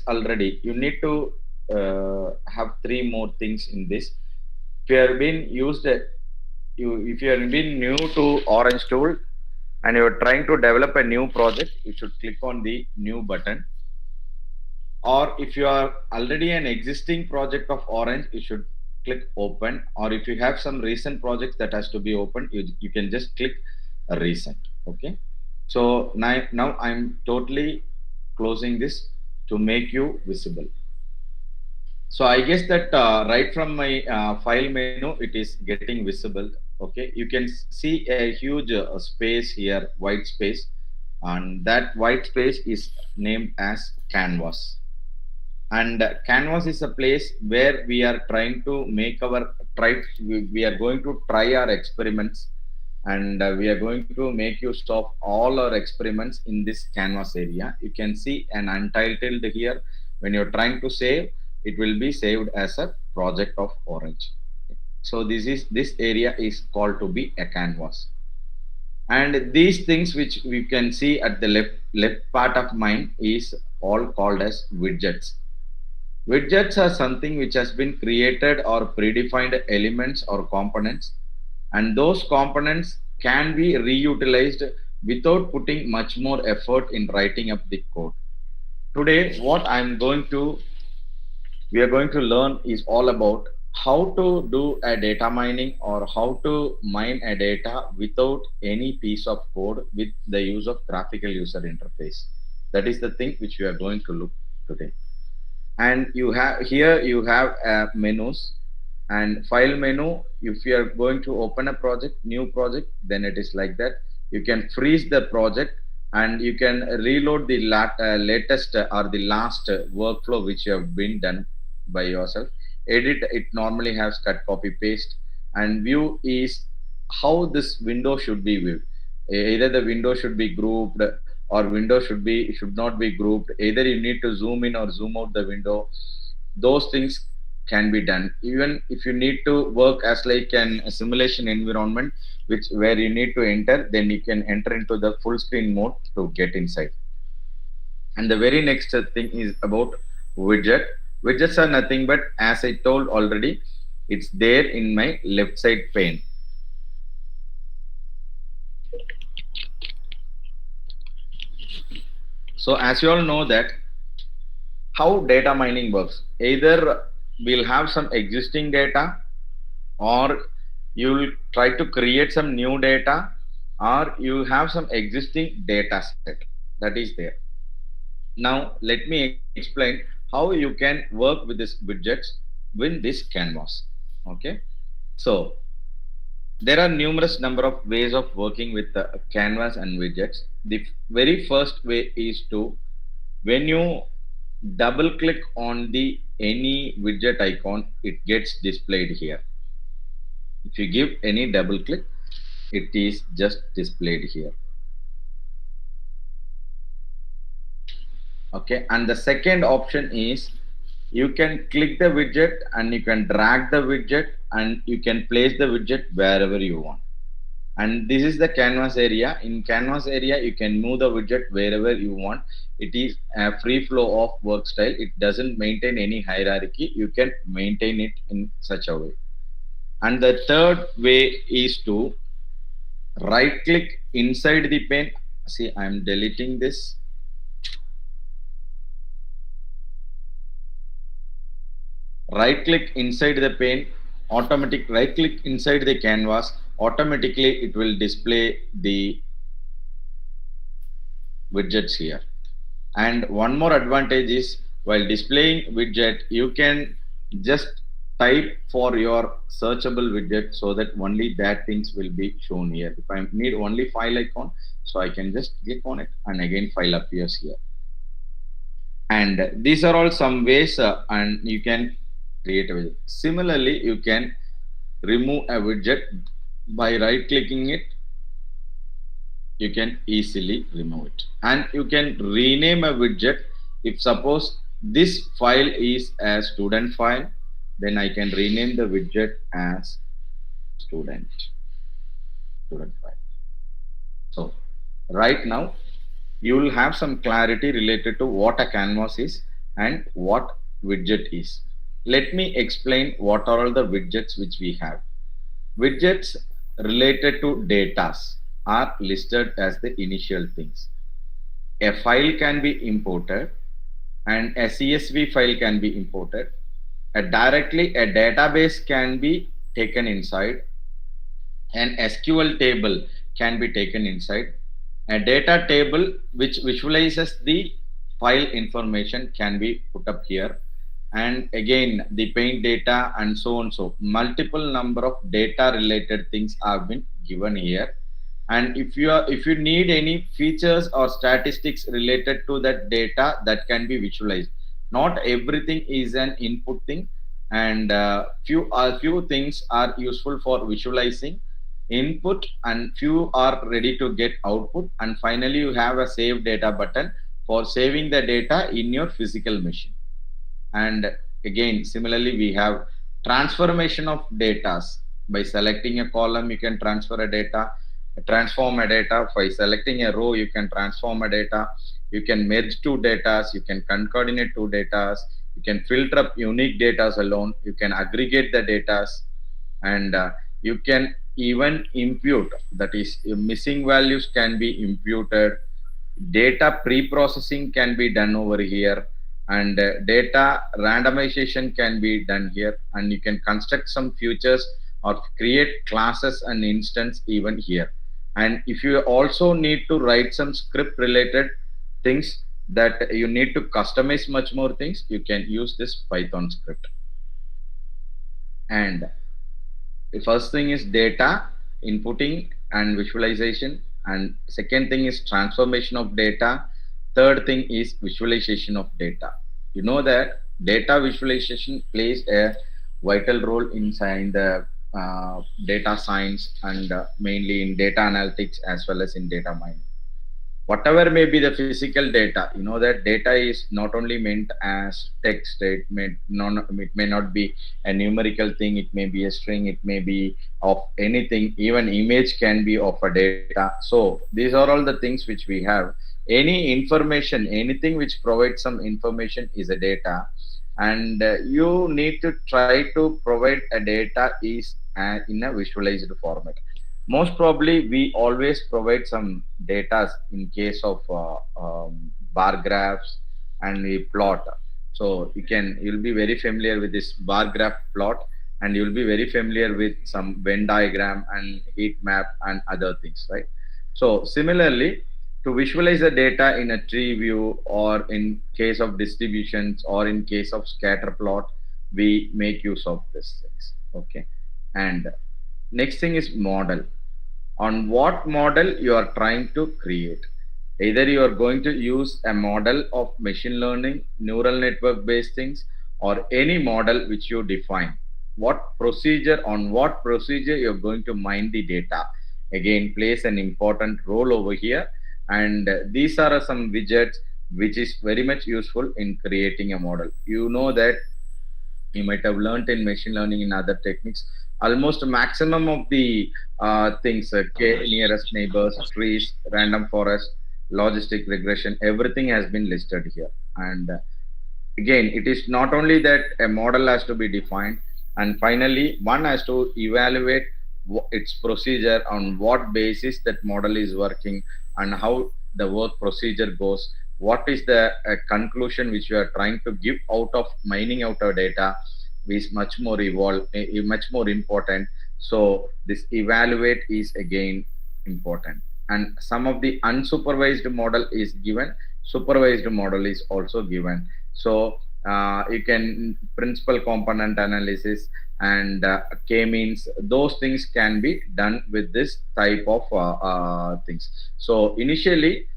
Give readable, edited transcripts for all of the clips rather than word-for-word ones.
already, you need to have three more things in this. If you have been used, if you have been new to Orange tool and you are trying to develop a new project, you should click on the new button. Or if you are already an existing project of Orange, you should click open. Or if you have some recent projects that has to be opened, you can just click recent. Okay. So now I'm totally closing this to make you visible. So I guess that right from my file menu, it is getting visible. Okay, you can see a huge space here, white space, and that white space is named as canvas. And canvas is a place where we are trying to make our we are going to try our experiments, and we are going to make use of all our experiments in this canvas area. You can see an untitled here. When you're trying to save, it will be saved as a project of Orange. So this area is called to be a canvas. And these things which we can see at the left part of mine is all called as widgets. Widgets are something which has been created or predefined elements or components, and those components can be reutilized without putting much more effort in writing up the code. Today, what we are going to learn is all about how to do a data mining or how to mine a data without any piece of code with the use of graphical user interface. That is the thing which we are going to look today. And you have here you have menus and file menu. If you are going to open a project, new project, then it is like that. You can freeze the project and you can reload the latest or the last workflow which you have been done by yourself. Edit, it normally has cut, copy, paste. And view is how this window should be viewed. Either the window should be grouped or window should not be grouped. Either you need to zoom in or zoom out the window. Those things can be done. Even if you need to work as like a simulation environment, which where you need to enter, then you can enter into the full screen mode to get inside. And the very next thing is about widget. Widgets are nothing but, as I told already, it's there in my left side pane. So as you all know that how data mining works, either we'll have some existing data, or you'll try to create some new data, or you have some existing data set that is there. Now let me explain how you can work with this widgets with this canvas. Okay, so there are numerous number of ways of working with the canvas and widgets. The very first way is to, when you double click on the any widget icon, it gets displayed here. If you give any double click, it is just displayed here. Okay, and the second option is you can click the widget and you can drag the widget and you can place the widget wherever you want. And this is the canvas area. In canvas area, you can move the widget wherever you want. It is a free flow of work style. It doesn't maintain any hierarchy. You can maintain it in such a way. And the third way is to right click inside the pane. See, I'm deleting this. Right click inside the pane, automatic right click inside the canvas, automatically it will display the widgets here. And one more advantage is, while displaying widget, you can just type for your searchable widget so that only that things will be shown here. If I need only file icon, so I can just click on it and again file appears here. And these are all some ways and you can create a widget. Similarly, you can remove a widget by right clicking it. You can easily remove it, and you can rename a widget. If suppose this file is a student file, then I can rename the widget as student file. So right now you will have some clarity related to what a canvas is and what widget is. Let me explain what are all the widgets which we have. Widgets related to data are listed as the initial things. A file can be imported and a CSV file can be imported. Directly a database can be taken inside. An SQL table can be taken inside. A data table which visualizes the file information can be put up here. And again, the paint data and so on. So multiple number of data related things have been given here. And if you need any features or statistics related to that data, that can be visualized. Not everything is an input thing, and few things are useful for visualizing input, and few are ready to get output. And finally you have a save data button for saving the data in your physical machine. And again, similarly, we have transformation of data. By selecting a column, you can transfer a data, transform a data. By selecting a row, you can transform a data. You can merge two data. You can concatenate two data. You can filter up unique data alone. You can aggregate the data, and you can even impute. That is, missing values can be imputed. Data pre-processing can be done over here, and data randomization can be done here, and you can construct some features or create classes and instance even here. And if you also need to write some script related things that you need to customize much more things, you can use this Python script. And the first thing is data inputting and visualization, and second thing is transformation of data, third thing is visualization of data. You know that data visualization plays a vital role inside the data science, and mainly in data analytics as well as in data mining. Whatever may be the physical data, you know that data is not only meant as text. It may not be a numerical thing, it may be a string, it may be of anything. Even image can be of a data. So these are all the things which we have. Any information, anything which provides some information is a data. And you need to try to provide a data is in a visualized format. Most probably we always provide some data in case of bar graphs and we plot. So you'll be very familiar with this bar graph plot, and you'll be very familiar with some Venn diagram and heat map and other things, right? So similarly, to visualize the data in a tree view, or in case of distributions, or in case of scatter plot, we make use of these things. Okay. And next thing is model. On what model you are trying to create. Either you are going to use a model of machine learning, neural network based things, or any model which you define. What procedure you're going to mine the data, again plays an important role over here. And these are some widgets which is very much useful in creating a model. You know that you might have learned in machine learning in other techniques, almost maximum of the things, nearest neighbors, trees, random forest, logistic regression, everything has been listed here. And again, it is not only that a model has to be defined, and finally one has to evaluate its procedure, on what basis that model is working, and how the work procedure goes. What is the conclusion which you are trying to give out of mining out our data is much more important. So this evaluate is again important. And some of the unsupervised model is given, supervised model is also given. So you can principal component analysis and k-means, those things can be done with this type of things. So initially,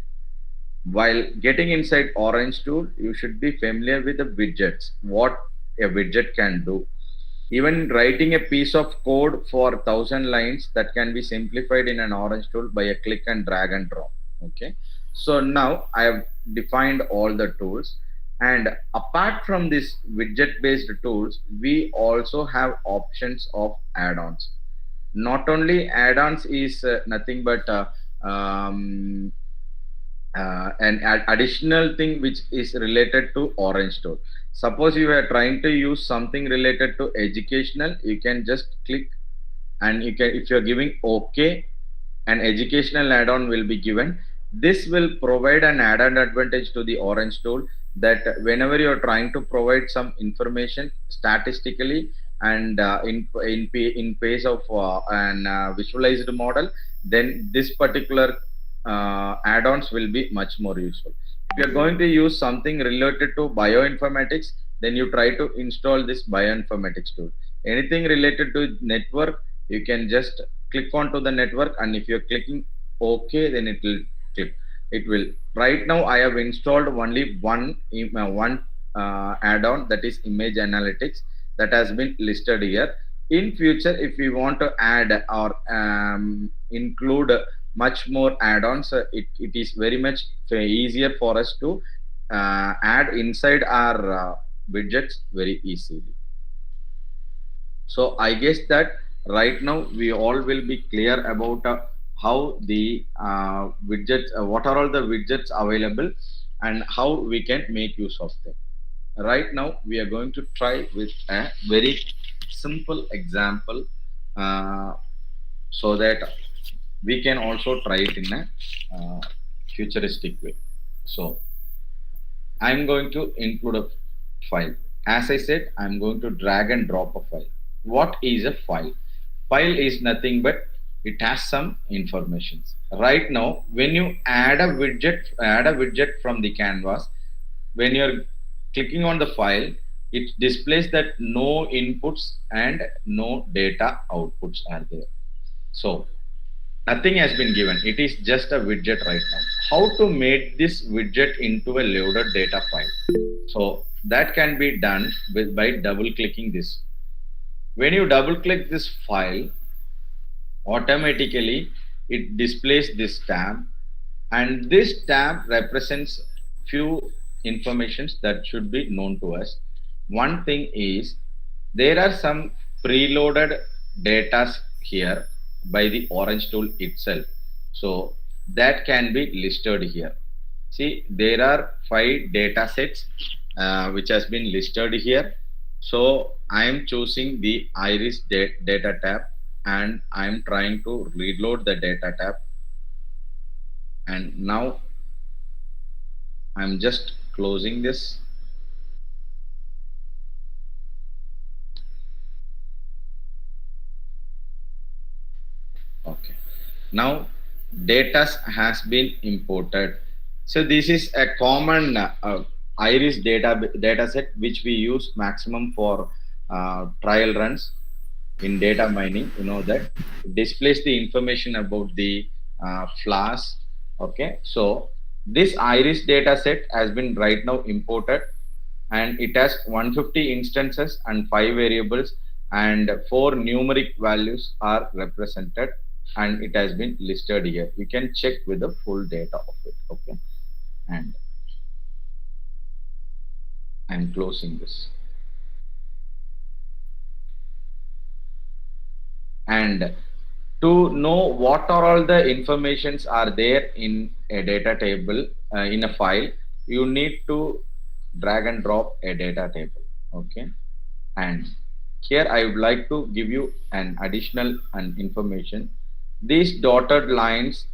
while getting inside Orange tool, you should be familiar with the widgets, what a widget can do. Even writing a piece of code for 1,000 lines, that can be simplified in an Orange tool by a click and drag and drop. Okay. So now I have defined all the tools. And apart from this widget based tools, we also have options of add-ons. Not only add-ons is nothing but an additional thing which is related to orange tool. Suppose you are trying to use something related to educational, you can just click, and you can, if you're giving okay, an educational add-on will be given. This will provide an added advantage to the orange tool, that whenever you're trying to provide some information statistically, and in pace of an visualized model, then this particular add-ons will be much more useful. If you're going to use something related to bioinformatics, then you try to install this bioinformatics tool. Anything related to network, you can just click onto the network, and if you're clicking okay, then it will click. It will. Right now I have installed only one add-on, that is image analytics, that has been listed here. In future, if we want to add or include much more add-ons, it is very much easier for us to add inside our widgets very easily. So I guess that right now we all will be clear about how the widgets, what are all the widgets available, and how we can make use of them. Right now we are going to try with a very simple example, uh, so that we can also try it in a futuristic way. So I'm going to include a file. As I said, I'm going to drag and drop a file. What is a file? File is nothing but it has some information. Right now, when you add a widget from the canvas, when you're clicking on the file, it displays that no inputs and no data outputs are there. So nothing has been given. It is just a widget right now. How to make this widget into a loaded data file? So that can be done by double clicking this. When you double click this file, automatically it displays this tab, and this tab represents few informations that should be known to us. One thing is, there are some preloaded data here by the orange tool itself, so that can be listed here. See, there are 5 data sets which has been listed here. So I am choosing the iris data tab, and I am trying to reload the data tab, and now I'm just closing this. Okay, now data has been imported. So this is a common iris data set which we use maximum for trial runs in data mining. You know that it displays the information about the flowers. Okay, so this iris data set has been right now imported, and it has 150 instances and 5 variables, and 4 numeric values are represented, and it has been listed here. You can check with the full data of it. Okay, and I'm closing this. And to know what are all the informations are there in a data table, in a file, you need to drag and drop a data table. Okay, and here I would like to give you an additional information. These dotted lines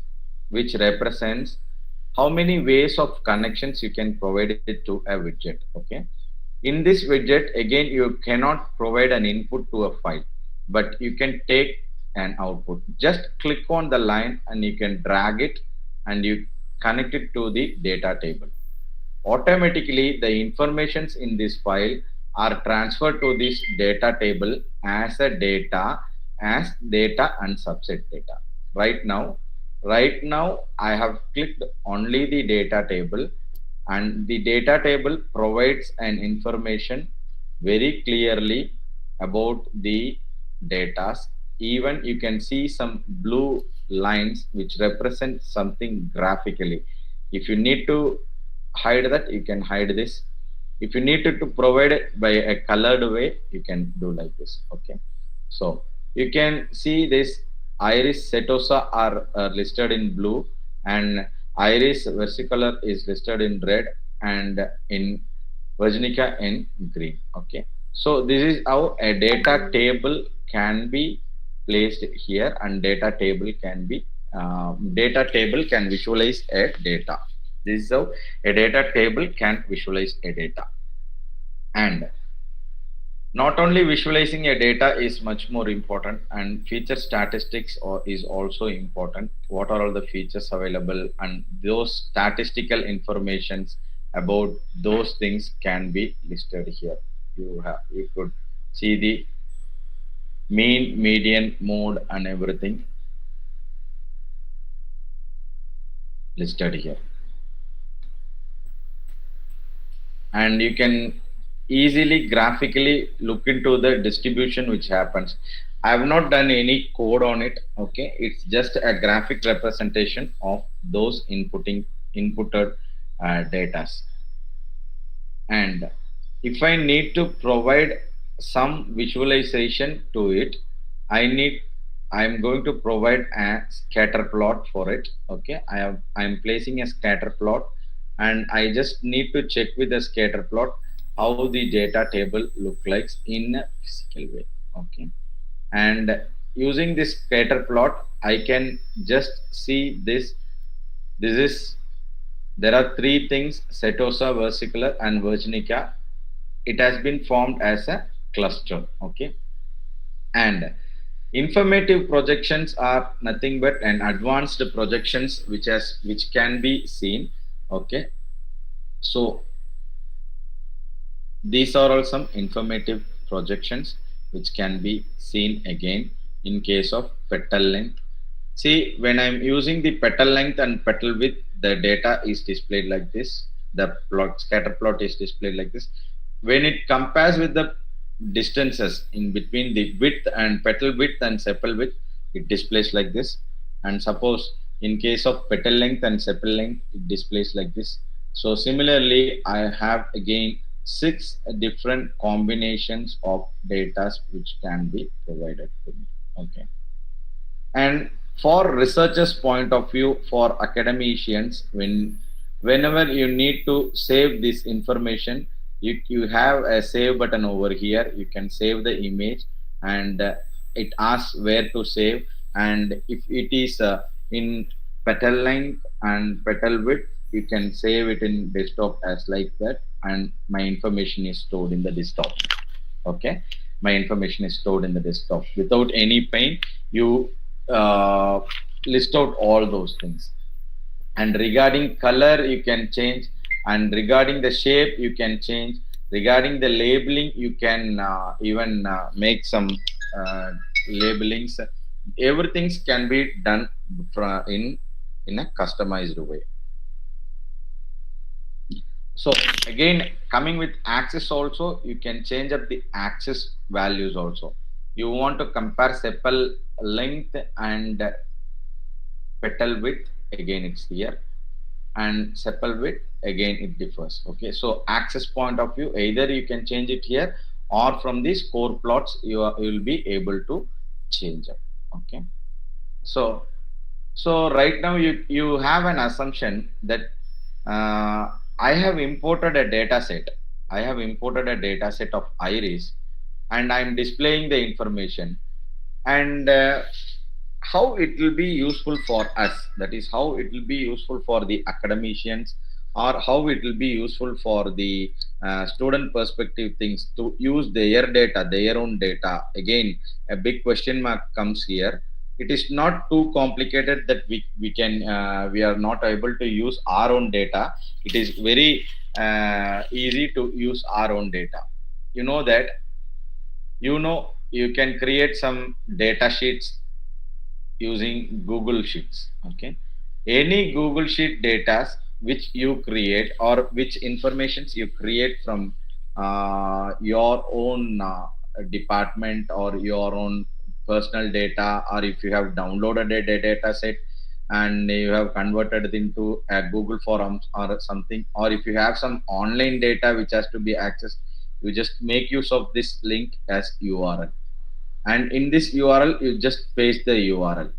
which represents how many ways of connections you can provide it to a widget. Okay, in this widget, again, you cannot provide an input to a file, but you can take an output. Just click on the line and you can drag it, and you connect it to the data table. Automatically, the informations in this file are transferred to this data table as data and subset data. Right now I have clicked only the data table, and the data table provides an information very clearly about the data. Even you can see some blue lines which represent something graphically. If you need to hide that, you can hide this. If you need to provide it by a colored way, you can do like this. Okay, so you can see this iris setosa are listed in blue, and Iris versicolor is listed in red and in Virginica in green. Okay. So this is how a data table can be placed here, and data table can visualize a data. This is how a data table can visualize a data. And not only visualizing a data is much more important, and feature statistics is also important. What are all the features available, and those statistical informations about those things can be listed here. You could see the mean, median, mode, and everything listed here. And you can easily graphically look into the distribution which happens. I have not done any code on it. Okay, it's just a graphic representation of those inputted data. And if I need to provide some visualization to it, I'm going to provide a scatter plot for it. Okay, I'm placing a scatter plot, and I just need to check with the scatter plot how the data table look like in a physical way. Okay, and using this scatter plot I can just see this is there are three things: Setosa, versicolor, and Virginica. It has been formed as a cluster. Okay, and informative projections are nothing but an advanced projections which can be seen. Okay, so these are all some informative projections which can be seen again in case of petal length. See, when I'm using the petal length and petal width, the data is displayed like this. The scatter plot is displayed like this. When it compares with the distances in between the width and petal width and sepal width, it displays like this. And suppose in case of petal length and sepal length, it displays like this. So similarly, I have again 6 different combinations of data which can be provided to me. Okay. And for researchers point of view, for academicians, whenever you need to save this information, you have a save button over here. You can save the image, and it asks where to save. And if it is in petal length and petal width, you can save it in desktop as like that, and my information is stored in the desktop. Okay, my information is stored in the desktop without any pain. You uh, list out all those things. And regarding color you can change, and regarding the shape you can change, regarding the labeling you can even make some uh, labelings. Everything can be done in a customized way. So again, coming with axis also, you can change up the axis values also. You want to compare sepal length and petal width, again it's here, and sepal width, again it differs. Okay, so axis point of view, either you can change it here, or from these core plots you will be able to change it. Okay, so right now you have an assumption that I have imported a data set. I have imported a data set of iris, and I'm displaying the information. And how it will be useful for us, that is how it will be useful for the academicians, or how it will be useful for the student perspective things to use their data, their own data. Again, a big question mark comes here. It is not too complicated that we are not able to use our own data. It is very easy to use our own data. You know that, you can create some data sheets using Google Sheets. Okay, any Google Sheet data which you create, or which informations you create from your own department, or your own personal data, or if you have downloaded a data set and you have converted it into a Google Forms or something, or if you have some online data which has to be accessed, you just make use of this link as URL, and in this URL you just paste the URL.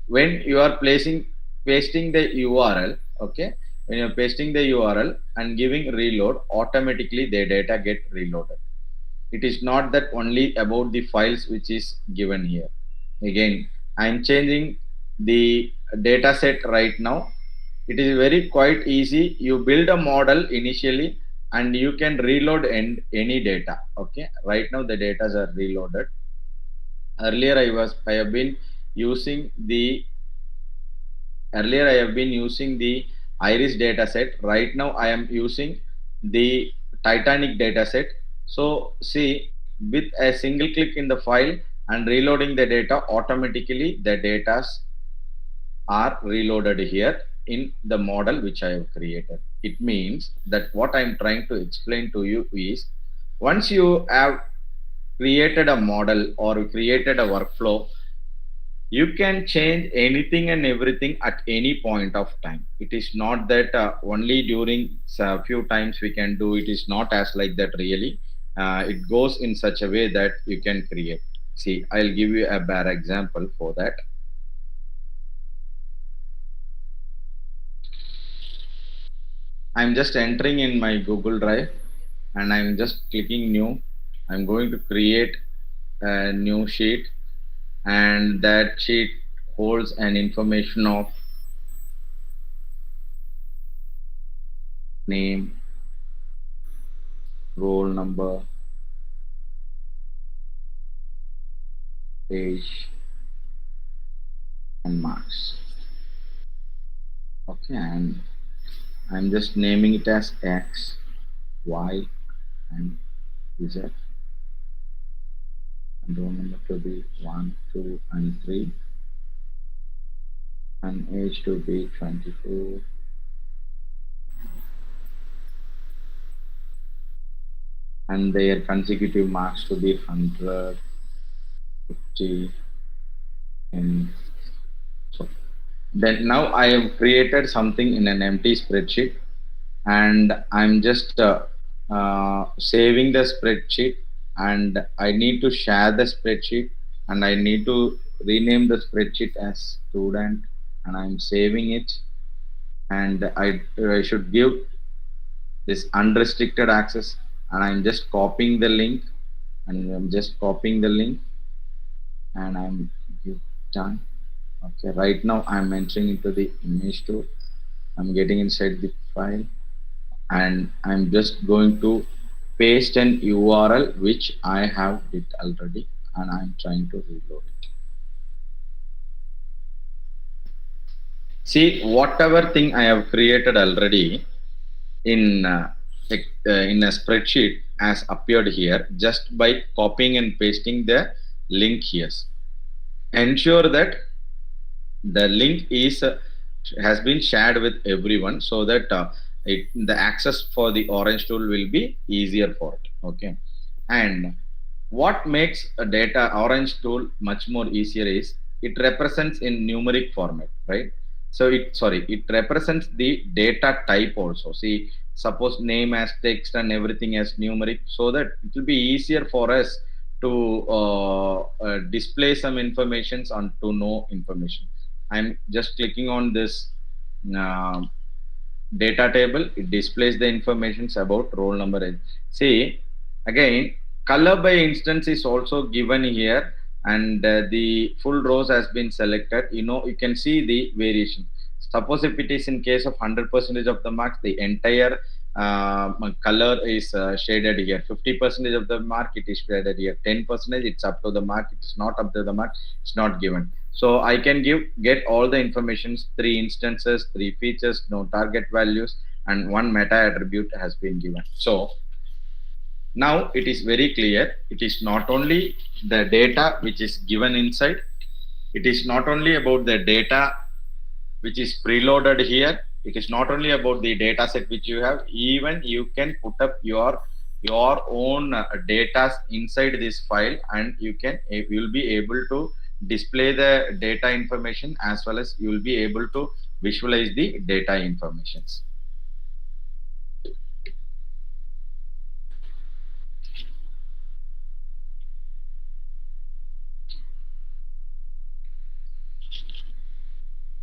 When you are pasting the URL, Okay, when you're pasting the URL and giving reload, automatically the data get reloaded. It is not that only about the files which is given here. Again, I'm changing the data set right now. It is very quite easy. You build a model initially and you can reload any data. Okay, right now the data are reloaded. Earlier I have been using the Earlier I have been using the iris dataset. Right now I am using the titanic dataset. So see, with a single click in the file and reloading the data, automatically the data are reloaded here in the model which I have created. It means that what I am trying to explain to you is, once you have created a model or created a workflow, you can change anything and everything at any point of time. It is not that only during a few times we can do. It is not as like that really. It goes in such a way that you can create. See, I'll give you a bare example for that. I'm just entering in my Google Drive and I'm just clicking new. I'm going to create a new sheet, and that sheet holds an information of name, roll number, age, and marks. Okay, and I'm just naming it as X, Y, and Z. And roll number to be 1, 2, and 3, and age to be 24, and their consecutive marks to be 100, 50, and so. Then now I have created something in an empty spreadsheet, and I'm just saving the spreadsheet, and I need to share the spreadsheet, and I need to rename the spreadsheet as student, and I'm saving it, and I should give this unrestricted access, and I'm just copying the link, and I'm just copying the link, and I'm done. Okay, right now I'm entering into the image tool. I'm getting inside the file, and I'm just going to paste an URL which I have it already, and I'm trying to reload it. See, whatever thing I have created already in in a spreadsheet has appeared here just by copying and pasting the link here. Ensure that the link is has been shared with everyone, so that the access for the orange tool will be easier for it. Okay, and what makes a data orange tool much more easier is it represents in numeric format, right? So it represents the data type also. See, suppose name as text and everything as numeric, so that it will be easier for us to display some informations and to know information. I'm just clicking on this uh, data table. It displays the informations about roll number. See, again, color by instance is also given here, and the full rows has been selected. You can see the variation. Suppose if it is in case of 100% of the marks, the entire color is shaded here. 50% of the mark, it is shaded here. 10% it's up to the mark. It is not up to the mark. It's not given. So I can get all the informations, 3 instances, 3 features, no target values, and one meta attribute has been given. So now it is very clear. It is not only the data which is given inside. It is not only about the data which is preloaded here. It is not only about the data set which you have. Even you can put up your own data inside this file, and you will be able to display the data information, as well as you will be able to visualize the data informations.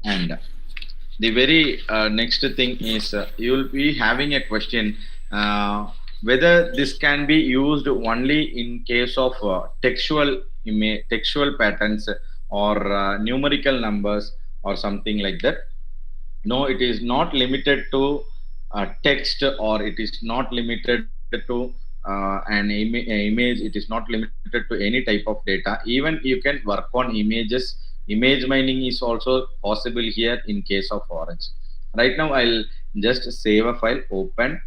And the very next thing is you'll be having a question whether this can be used only in case of textual patterns or numerical numbers or something like that. No, it is not limited to text, or it is not limited to image. It is not limited to any type of data. Even you can work on images. Image mining is also possible here in case of Orange. Right now I'll just save a file, open,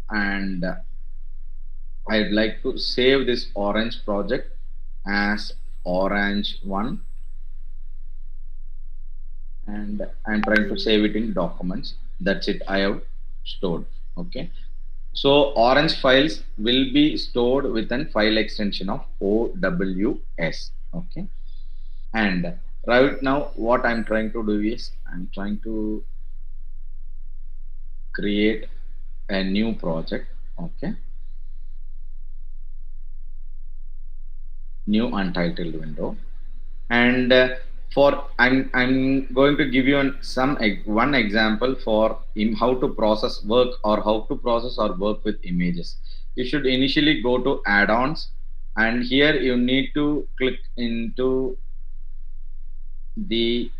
and I'd like to save this Orange project as Orange one, and I'm trying to save it in documents. That's it, I have stored. Okay. So Orange files will be stored with an file extension of OWS. Okay. And right now what I'm trying to do is I'm trying to create a new project. Okay. New untitled window. And for I'm going to give you one example for how to process work, or how to process or work with images. You should initially go to add-ons, and here you need to click into the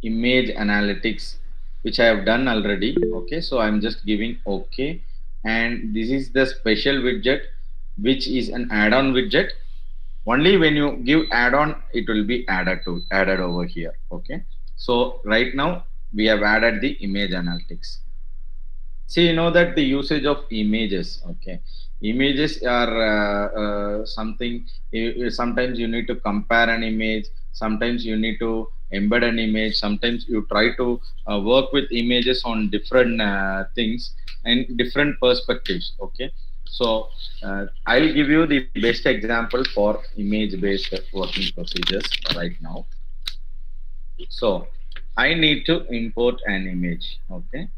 image analytics, which I have done already. Okay, so I'm just giving okay, and this is the special widget, which is an add-on widget. Only when you give add-on it will be added over here. Okay, so right now we have added the image analytics. See, you know that the usage of images, okay, images are something. Sometimes you need to compare an image, sometimes you need to embed an image, sometimes you try to work with images on different things and different perspectives. Okay, so I'll give you the best example for image based working procedures right now. So I need to import an image. Okay,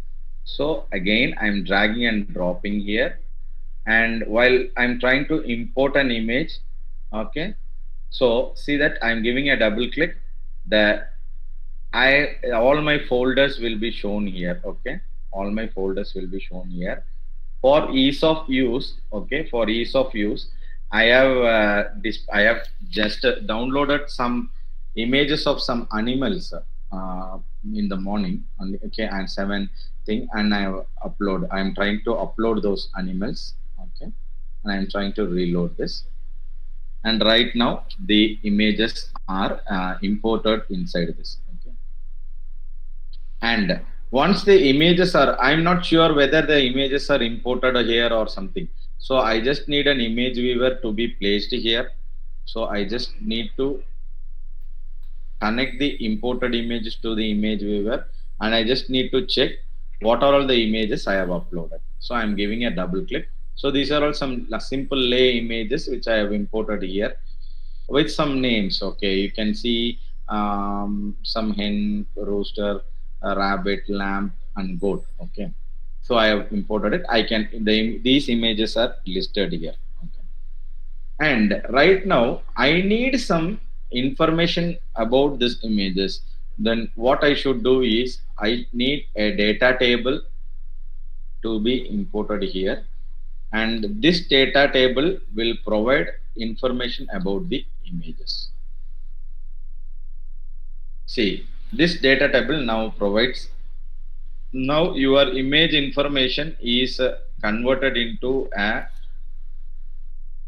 so again I'm dragging and dropping here, and while I'm trying to import an image, okay, so see that I'm giving a double click. The I all my folders will be shown here. Okay, all my folders will be shown here for ease of use. Okay, for ease of use, I have just downloaded some images of some animals in the morning. Okay, and seven thing, and I have upload. I'm trying to upload those animals. Okay, and I'm trying to reload this. And right now the images are imported inside this. Okay, and once the images are, I'm not sure whether the images are imported here or something, so I just need an image viewer to be placed here. So I just need to connect the imported images to the image viewer, and I just need to check what are all the images I have uploaded. So I'm giving a double click. So these are all some simple lay images which I have imported here with some names. Okay, you can see some hen, rooster, rabbit, lamb, and goat. Okay, so I have imported it. I can these images are listed here. Okay, and right now I need some information about these images. Then what I should do is I need a data table to be imported here, and this data table will provide information about the images. See, this data table now provides, now your image information is converted into a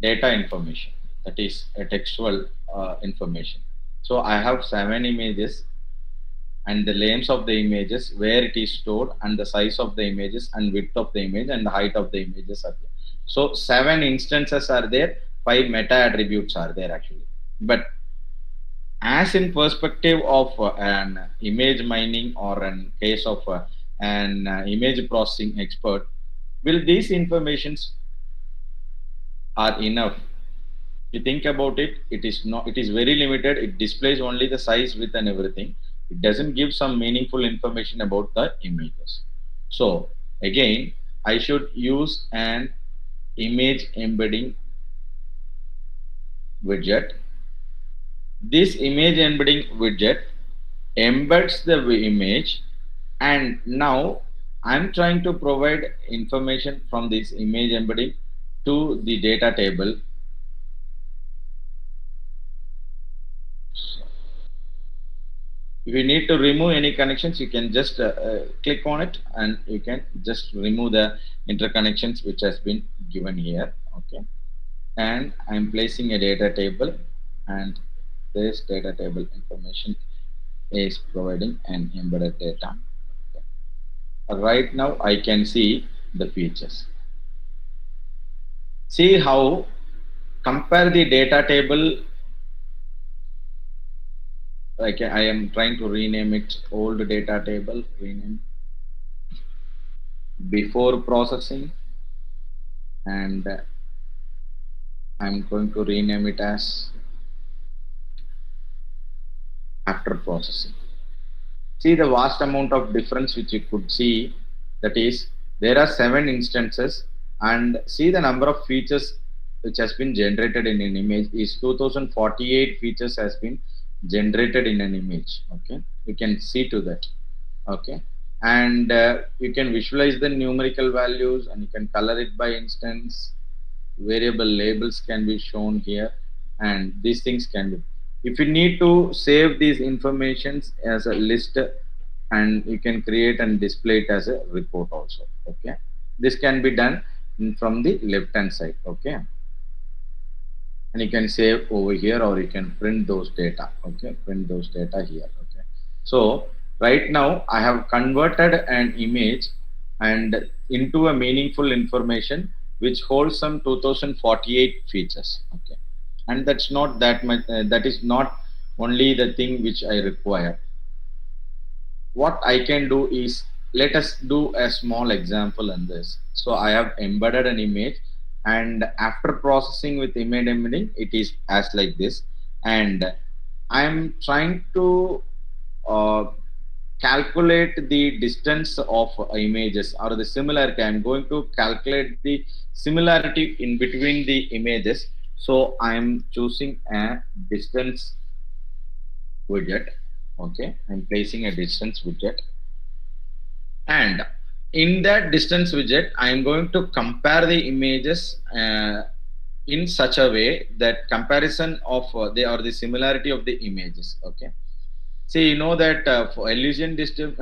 data information, that is a textual information. So I have 7 images, and the names of the images, where it is stored, and the size of the images, and width of the image, and the height of the images are there. So 7 instances are there, 5 meta attributes are there actually. But as in perspective of an image mining, or an case of an image processing expert, will these informations are enough? You think about it, it is not, it is very limited. It displays only the size, width, and everything. It doesn't give some meaningful information about the images. So again, I should use an image embedding widget. This image embedding widget embeds the image, and now I'm trying to provide information from this image embedding to the data table. If you need to remove any connections, you can just click on it and you can just remove the interconnections which has been given here. Okay, and I'm placing a data table, and this data table information is providing an embedded data. Okay. Right now I can see the features. See how compare the data table. Like I am trying to rename it old data table, rename before processing, and I'm going to rename it as after processing. See the vast amount of difference which you could see, that is there are 7 instances, and see the number of features which has been generated in an image is 2048 features has been generated in an image. Okay, you can see to that. Okay, and you can visualize the numerical values and you can color it by instance. Variable labels can be shown here, and these things can be, if you need to save these informations as a list, and you can create and display it as a report also. Okay, this can be done from the left hand side. Okay, and you can save over here or you can print those data. Okay, print those data here. Okay, so right now I have converted an image and into a meaningful information which holds some 2048 features. Okay, and that's not that much, that is not only the thing which I require. What I can do is, let us do a small example in this. So I have embedded an image, and after processing with image embedding, it is as like this. And I'm trying to uh, calculate the distance of images or the similarity. I'm going to calculate the similarity in between the images. So I'm choosing a distance widget. Okay, I'm placing a distance widget, and in that distance widget I am going to compare the images in such a way that comparison of they are the similarity of the images. Okay, see, you know that for Elysian distance,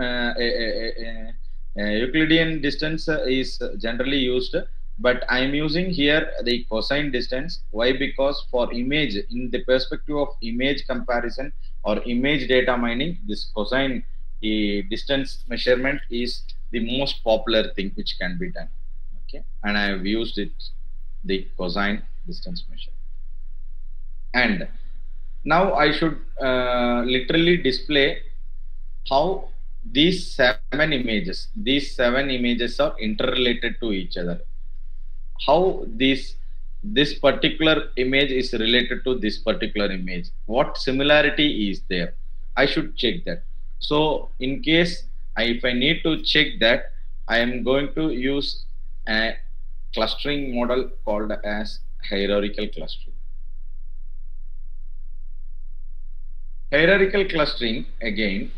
Euclidean distance is generally used, but I am using here the cosine distance. Why? Because for image, in the perspective of image comparison or image data mining, this cosine distance measurement is the most popular thing which can be done. Okay, and I have used it, the cosine distance measure. And now I should literally display how these seven images are interrelated to each other. How this particular image is related to this particular image. What similarity is there? I should check that. So in case if I need to check that, I am going to use a clustering model called as hierarchical clustering. Hierarchical clustering, again,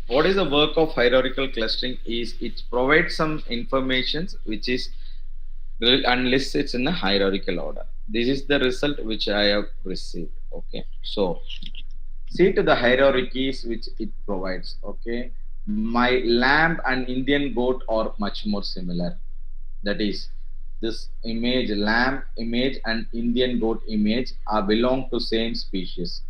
what is the work of hierarchical clustering is it provides some information which is unless it's in a hierarchical order. This is the result which I have received. Okay, so see to the hierarchies which it provides. Okay, my lamb and Indian goat are much more similar. That is, this image, lamb image and Indian goat image are belong to same species.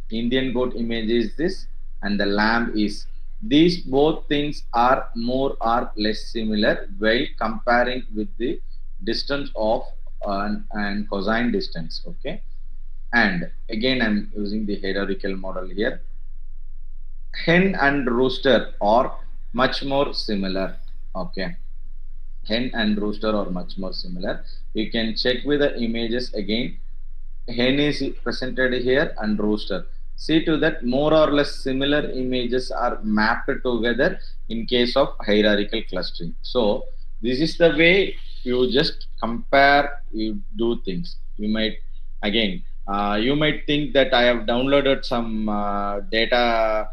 Indian goat image is this, and the lamb is. These both things are more or less similar while comparing with the distance of and cosine distance. Okay, and again I'm using the hierarchical model here. Hen and rooster are much more similar. Okay, hen and rooster are much more similar. You can check with the images again. Hen is presented here and rooster. See to that more or less similar images are mapped together in case of hierarchical clustering. So this is the way you just compare, you do things. You might again you might think that I have downloaded some data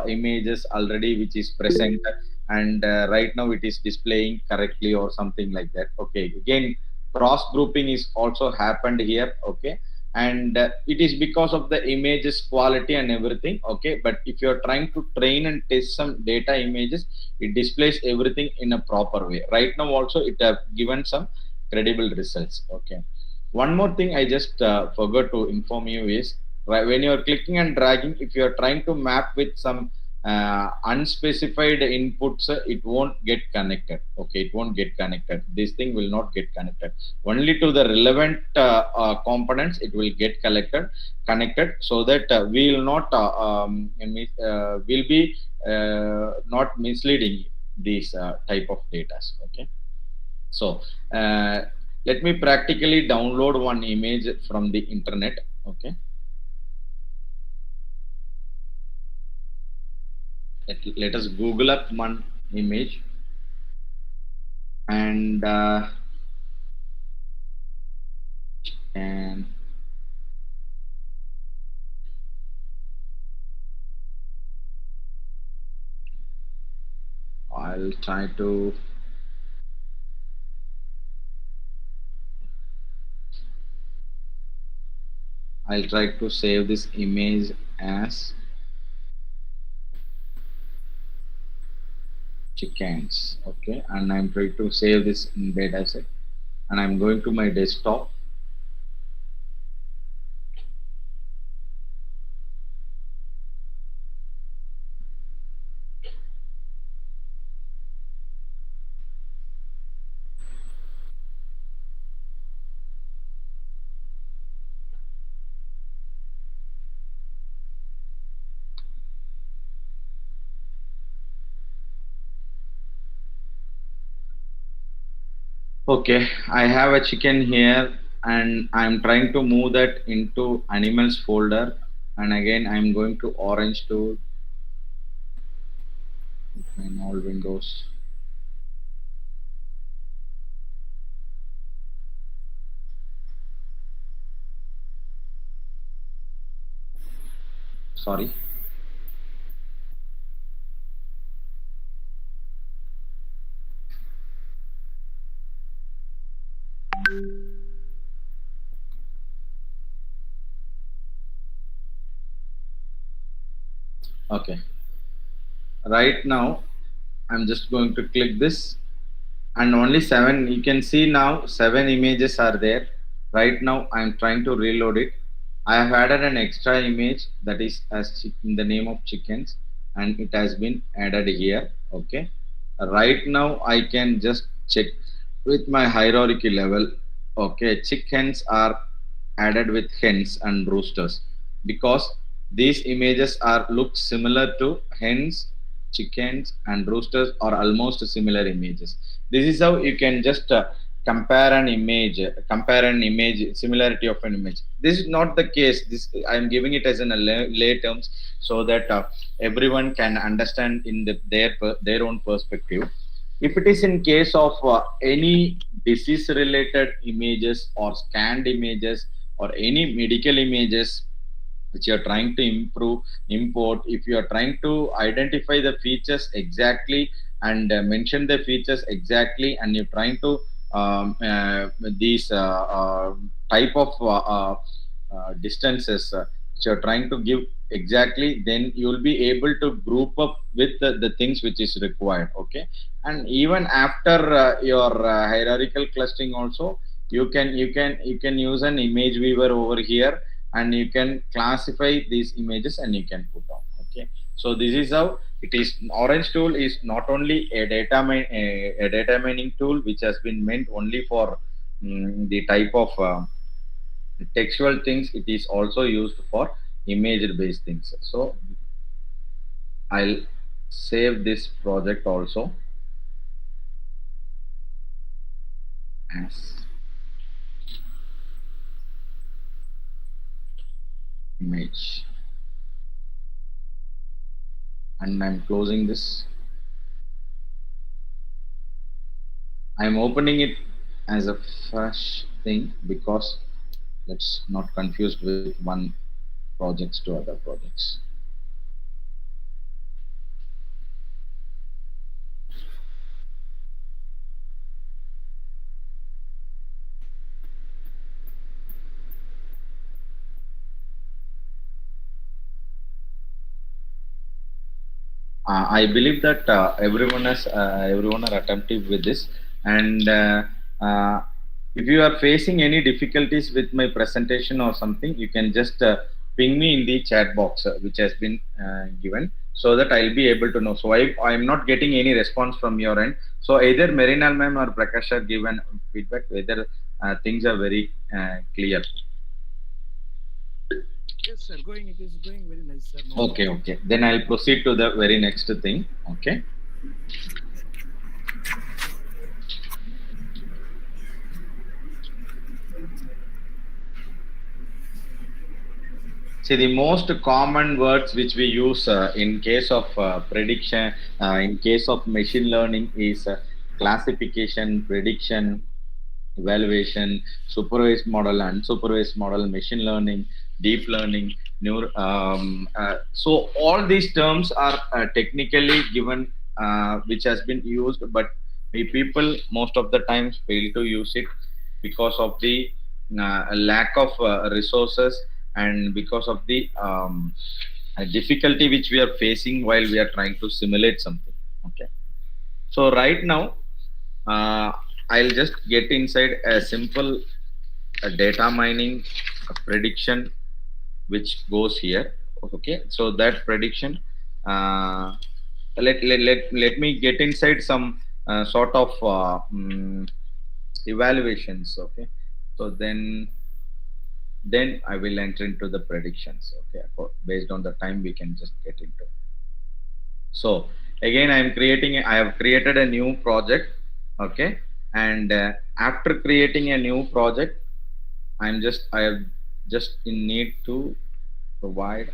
images already which is present, and right now it is displaying correctly or something like that. Okay, again cross grouping is also happened here. Okay, and it is because of the images quality and everything. Okay, but if you are trying to train and test some data images, it displays everything in a proper way. Right now also it have given some credible results. Okay, one more thing I just forgot to inform you is, right, when you are clicking and dragging, if you are trying to map with some unspecified inputs, it won't get connected. Okay, it won't get connected. This thing will not get connected. Only to the relevant components it will get connected, so that we will not will be not misleading these type of data. Okay, so uh, let me practically download one image from the internet. Okay, let us Google up one image, and and I'll try to save this image as chickens. Okay, and I'm trying to save this in data set, and I'm going to my desktop. Okay, I have a chicken here, and I'm trying to move that into animals folder, and again I'm going to orange tool in all windows. Sorry. Okay, right now I'm just going to click this, and only seven, you can see now seven images are there. Right now I'm trying to reload it. I have added an extra image that is as in the name of chickens, and it has been added here. Okay, right now I can just check with my hierarchy level. Okay, chickens are added with hens and roosters, because these images are look similar to hens, chickens and roosters are almost similar images. This is how you can just compare an image, similarity of an image. This is not the case. This I am giving it as in a lay terms, so that everyone can understand in their own perspective. If it is in case of any disease related images or scanned images or any medical images which you are trying to import, if you are trying to identify the features exactly and mention the features exactly, and you're trying to these type of distances which you're trying to give exactly, then you'll be able to group up with the things which is required. Okay, and even after your hierarchical clustering also, you can use an image weaver over here, and you can classify these images and you can put on. Okay, so this is how it is. Orange tool is not only a data mining tool which has been meant only for the type of textual things. It is also used for image based things. So I'll save this project also as image, and I'm closing this. I'm opening it as a fresh thing, because let's not confuse with one projects to other projects. I believe that everyone are attentive with this, and uh, if you are facing any difficulties with my presentation or something, you can just ping me in the chat box which has been given, so that I'll be able to know. So I'm not getting any response from your end. So either Merinal ma'am or Prakash have given feedback whether things are very clear. Yes, sir. Going. It is going very nice, sir. No Okay, problem. okay. Then I'll proceed to the very next thing. Okay. See, the most common words which we use in case of prediction, in case of machine learning is classification, prediction, evaluation, supervised model, unsupervised model, machine learning, deep learning, so all these terms are technically given, which has been used, but we people most of the times fail to use it because of the lack of resources, and because of the difficulty which we are facing while we are trying to simulate something. Okay, so right now uh, I'll just get inside a simple data mining prediction which goes here. Okay, so that prediction, uh, let me get inside some sort of evaluations. Okay, so then I will enter into the predictions. Okay, based on the time we can just get into. So again, I have created a new project. Okay, and after creating a new project, I have just in need to provide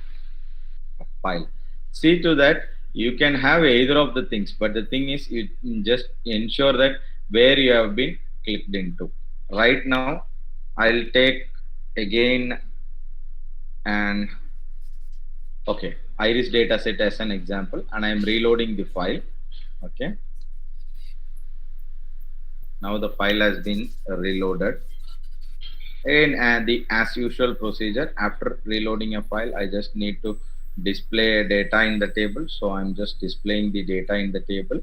a file. See to that you can have either of the things, but the thing is you just ensure that where you have been clicked into. Right now, I'll take again and okay, iris dataset as an example, and I'm reloading the file. Okay, now the file has been reloaded. And the as usual procedure, after reloading a file, I just need to display data in the table. So I'm just displaying the data in the table,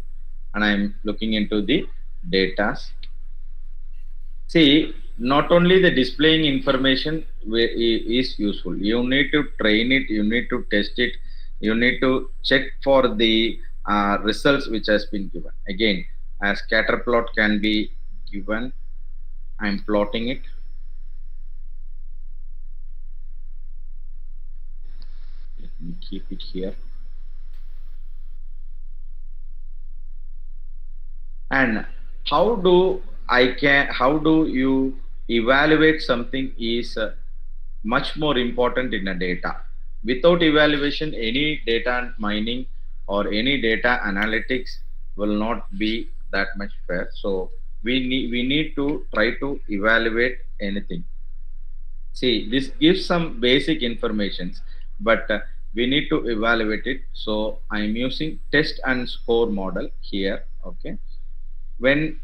and I'm looking into the data. See, not only the displaying information is useful. You need to train it. You need to test it. You need to check for the results which has been given. Again, a scatter plot can be given. I'm plotting it. Let me keep it here. And how do you evaluate something is much more important in a data. Without evaluation, any data mining or any data analytics will not be that much fair. So we need to try to evaluate anything. See, this gives some basic informations, but we need to evaluate it. So I'm using test and score model here. Okay, when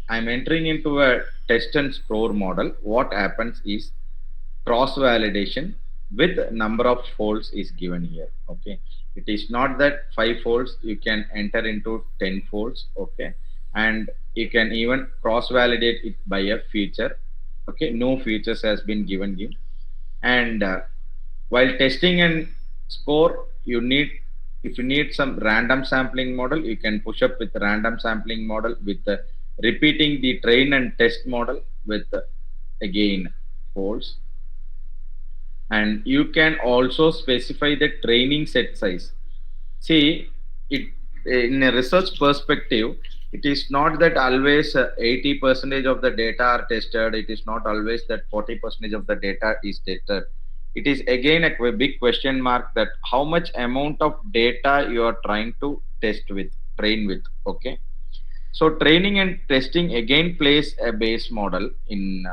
I'm entering into a test and score model, what happens is cross validation with number of folds is given here. Okay, it is not that 5 folds, you can enter into 10 folds. Okay, and you can even cross validate it by a feature. Okay, no features has been given you. And while testing and score, you need, if you need some random sampling model, you can push up with random sampling model with repeating the train and test model with again folds. And you can also specify the training set size. See, it in a research perspective, it is not that always 80 percentage of the data are tested. It is not always that 40 percentage of the data is tested. It is again a big question mark that how much amount of data you are trying to test with, train with. Okay, so training and testing again plays a base model in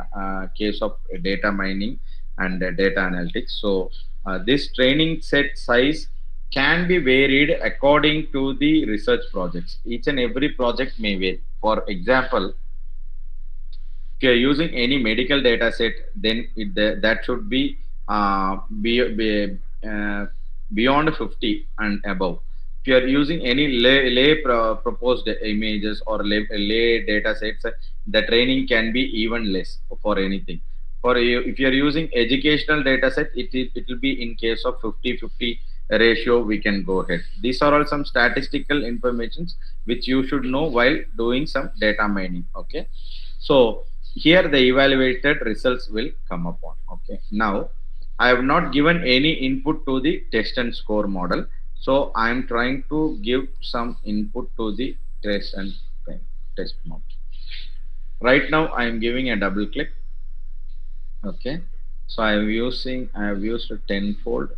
case of data mining and data analytics. So this training set size can be varied according to the research projects. Each and every project may vary. For example, if you are using any medical data set, then that should be, be beyond 50 and above. if you are using any lay proposed images or lay data sets, the training can be even less for anything. For you, if you are using educational data set, it will be in case of 50-50 ratio. We can go ahead. These are all some statistical informations which you should know while doing some data mining. Okay, so here the evaluated results will come upon. Okay, now I have not given any input to the test and score model. So I am trying to give some input to the test and test model. Right now I am giving a double click. Okay. So I have used a tenfold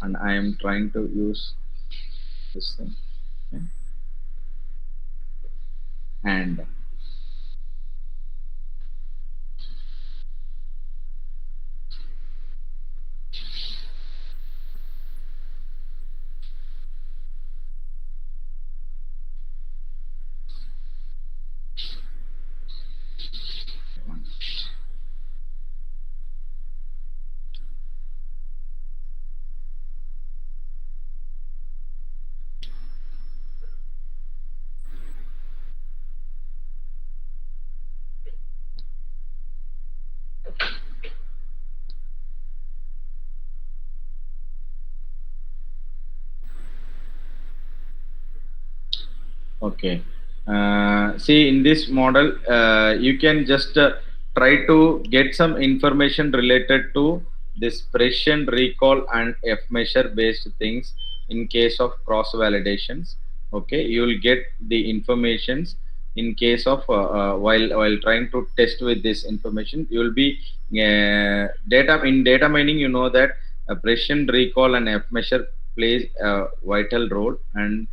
and I am trying to use this thing. Okay. And okay. See, in this model, you can just try to get some information related to this precision recall and F measure based things in case of cross validations. Okay, you will get the informations in case of while trying to test with this information. You will be data in data mining. You know that precision recall and F measure plays a vital role, and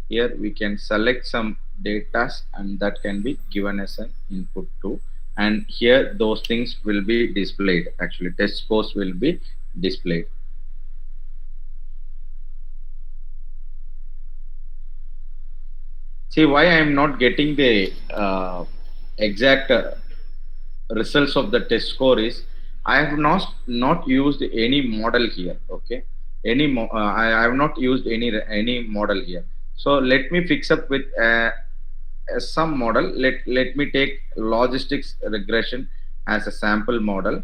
here we can select some data and that can be given as an input to, and here those things will be displayed. Actually test scores will be displayed. See why I am not getting the exact results of the test score is I have not used any model here. Okay, I have not used any model here. So let me fix up with some model. Let me take logistics regression as a sample model,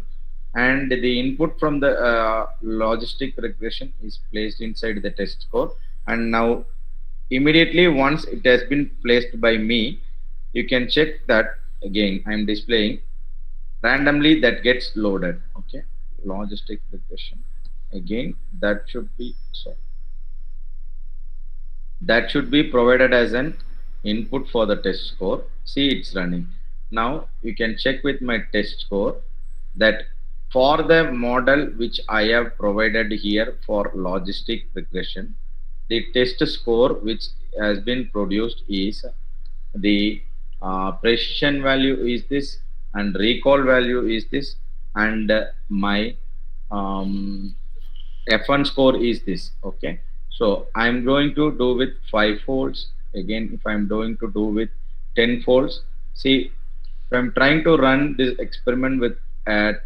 and the input from the logistic regression is placed inside the test score. And now immediately once it has been placed by me, you can check that again I am displaying randomly that gets loaded. Okay, logistic regression again, that should be so that should be provided as an input for the test score. See, it's running now. You can check with my test score that for the model which I have provided here for logistic regression, the test score which has been produced is the precision value is this, and recall value is this, and my um, F1 score is this. Okay, so I'm going to do with 5 folds. Again, if I'm going to do with 10 folds, see, if I'm trying to run this experiment with at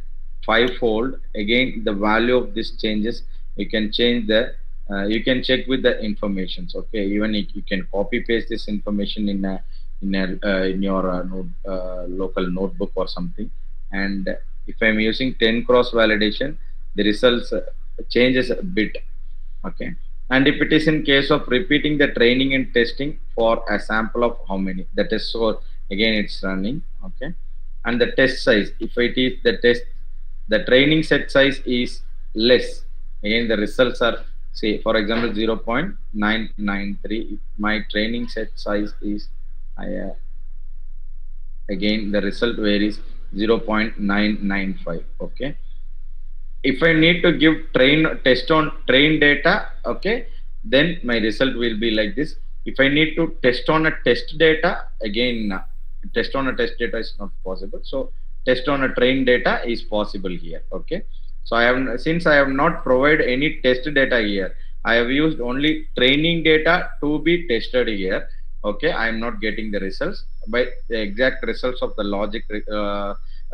5 fold, again the value of this changes. You can change the you can check with the informations. Okay, even if you can copy paste this information in your local notebook or something. And if I'm using 10 cross validation, the results changes a bit. Okay, and if it is in case of repeating the training and testing for a sample of how many, the test score again it's running. Okay, and the test size, if it is the training set size is less, again the results are, say for example 0.993. If my training set size is higher, again the result varies 0.995. Okay, if I need to give test on train data, okay, then my result will be like this. If I need to test on a test data, again test on a test data is not possible. So test on a train data is possible here. Okay, so since I have not provided any test data here, I have used only training data to be tested here. Okay, I am not getting the results, but the exact results of the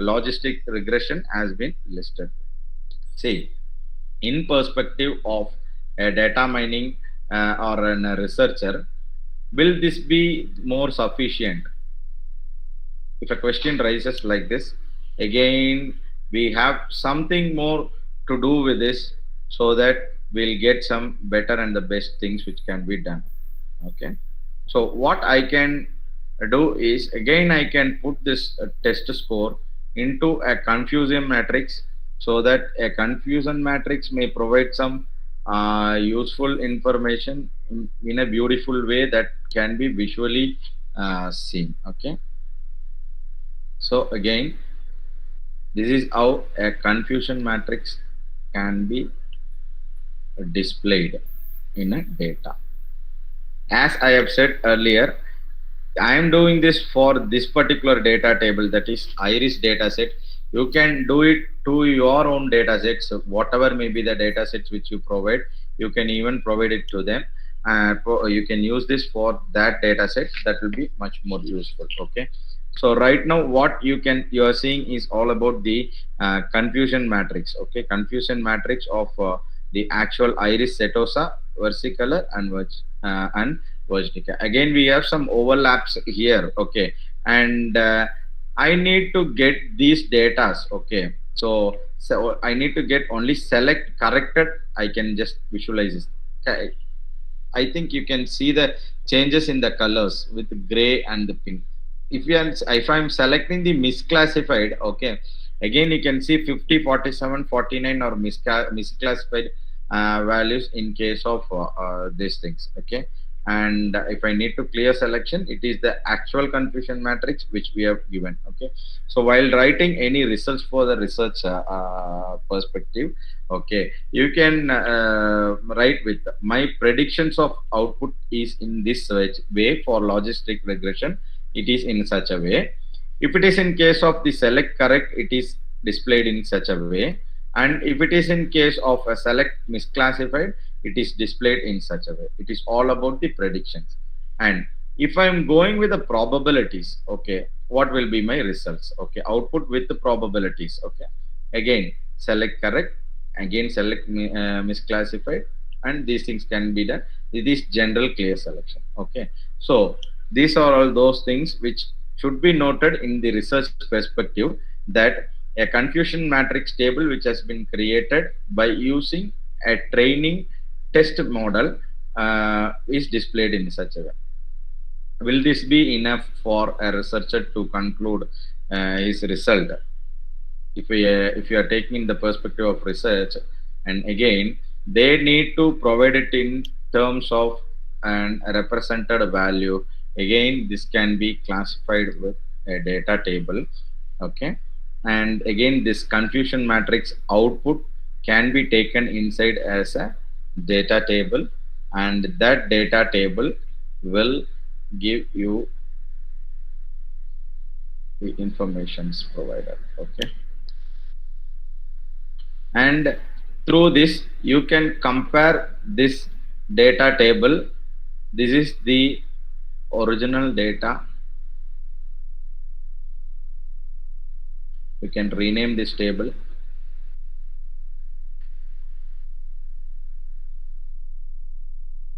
logistic regression has been listed. See, in perspective of data mining or a researcher, will this be more sufficient? If a question rises like this, again we have something more to do with this, so that we'll get some better and the best things which can be done. Okay, so what I can do is, again I can put this test score into a confusion matrix, so that a confusion matrix may provide some useful information in a beautiful way that can be visually seen. Okay, so again, this is how a confusion matrix can be displayed in a data. As I have said earlier, I am doing this for this particular data table, that is iris data set. You can do it to your own data sets. So whatever may be the data sets which you provide, you can even provide it to them. You can use this for that data set. That will be much more useful. Okay. So right now, what you are seeing is all about the confusion matrix. Okay, confusion matrix of the actual iris setosa, versicolor, and Virginica. Again, we have some overlaps here. Okay, and I need to get these datas. Okay, so I need to get only select corrected. I can just visualize this. Okay. I think you can see the changes in the colors with the gray and the pink. If I'm selecting the misclassified, okay, again you can see 50, 47, 49 or misclassified values in case of these things. Okay, and if I need to clear selection, it is the actual confusion matrix which we have given. Okay, so while writing any results for the research perspective, okay, you can write with my predictions of output is in this way. For logistic regression, it is in such a way. If it is in case of the select correct, it is displayed in such a way. And if it is in case of a select misclassified, it is displayed in such a way. It is all about the predictions. And if I'm going with the probabilities, okay, what will be my results? Okay, output with the probabilities. Okay, again select correct, again select misclassified, and these things can be done. It is general clear selection. Okay, so these are all those things which should be noted in the research perspective, that a confusion matrix table which has been created by using a training test model is displayed in such a way. Will this be enough for a researcher to conclude his result? If you are taking the perspective of research, and again they need to provide it in terms of an represented value. Again, this can be classified with a data table. Okay, and again this confusion matrix output can be taken inside as a data table, and that data table will give you the informations provided. Okay, and through this you can compare this data table. This is the original data. You can rename this table.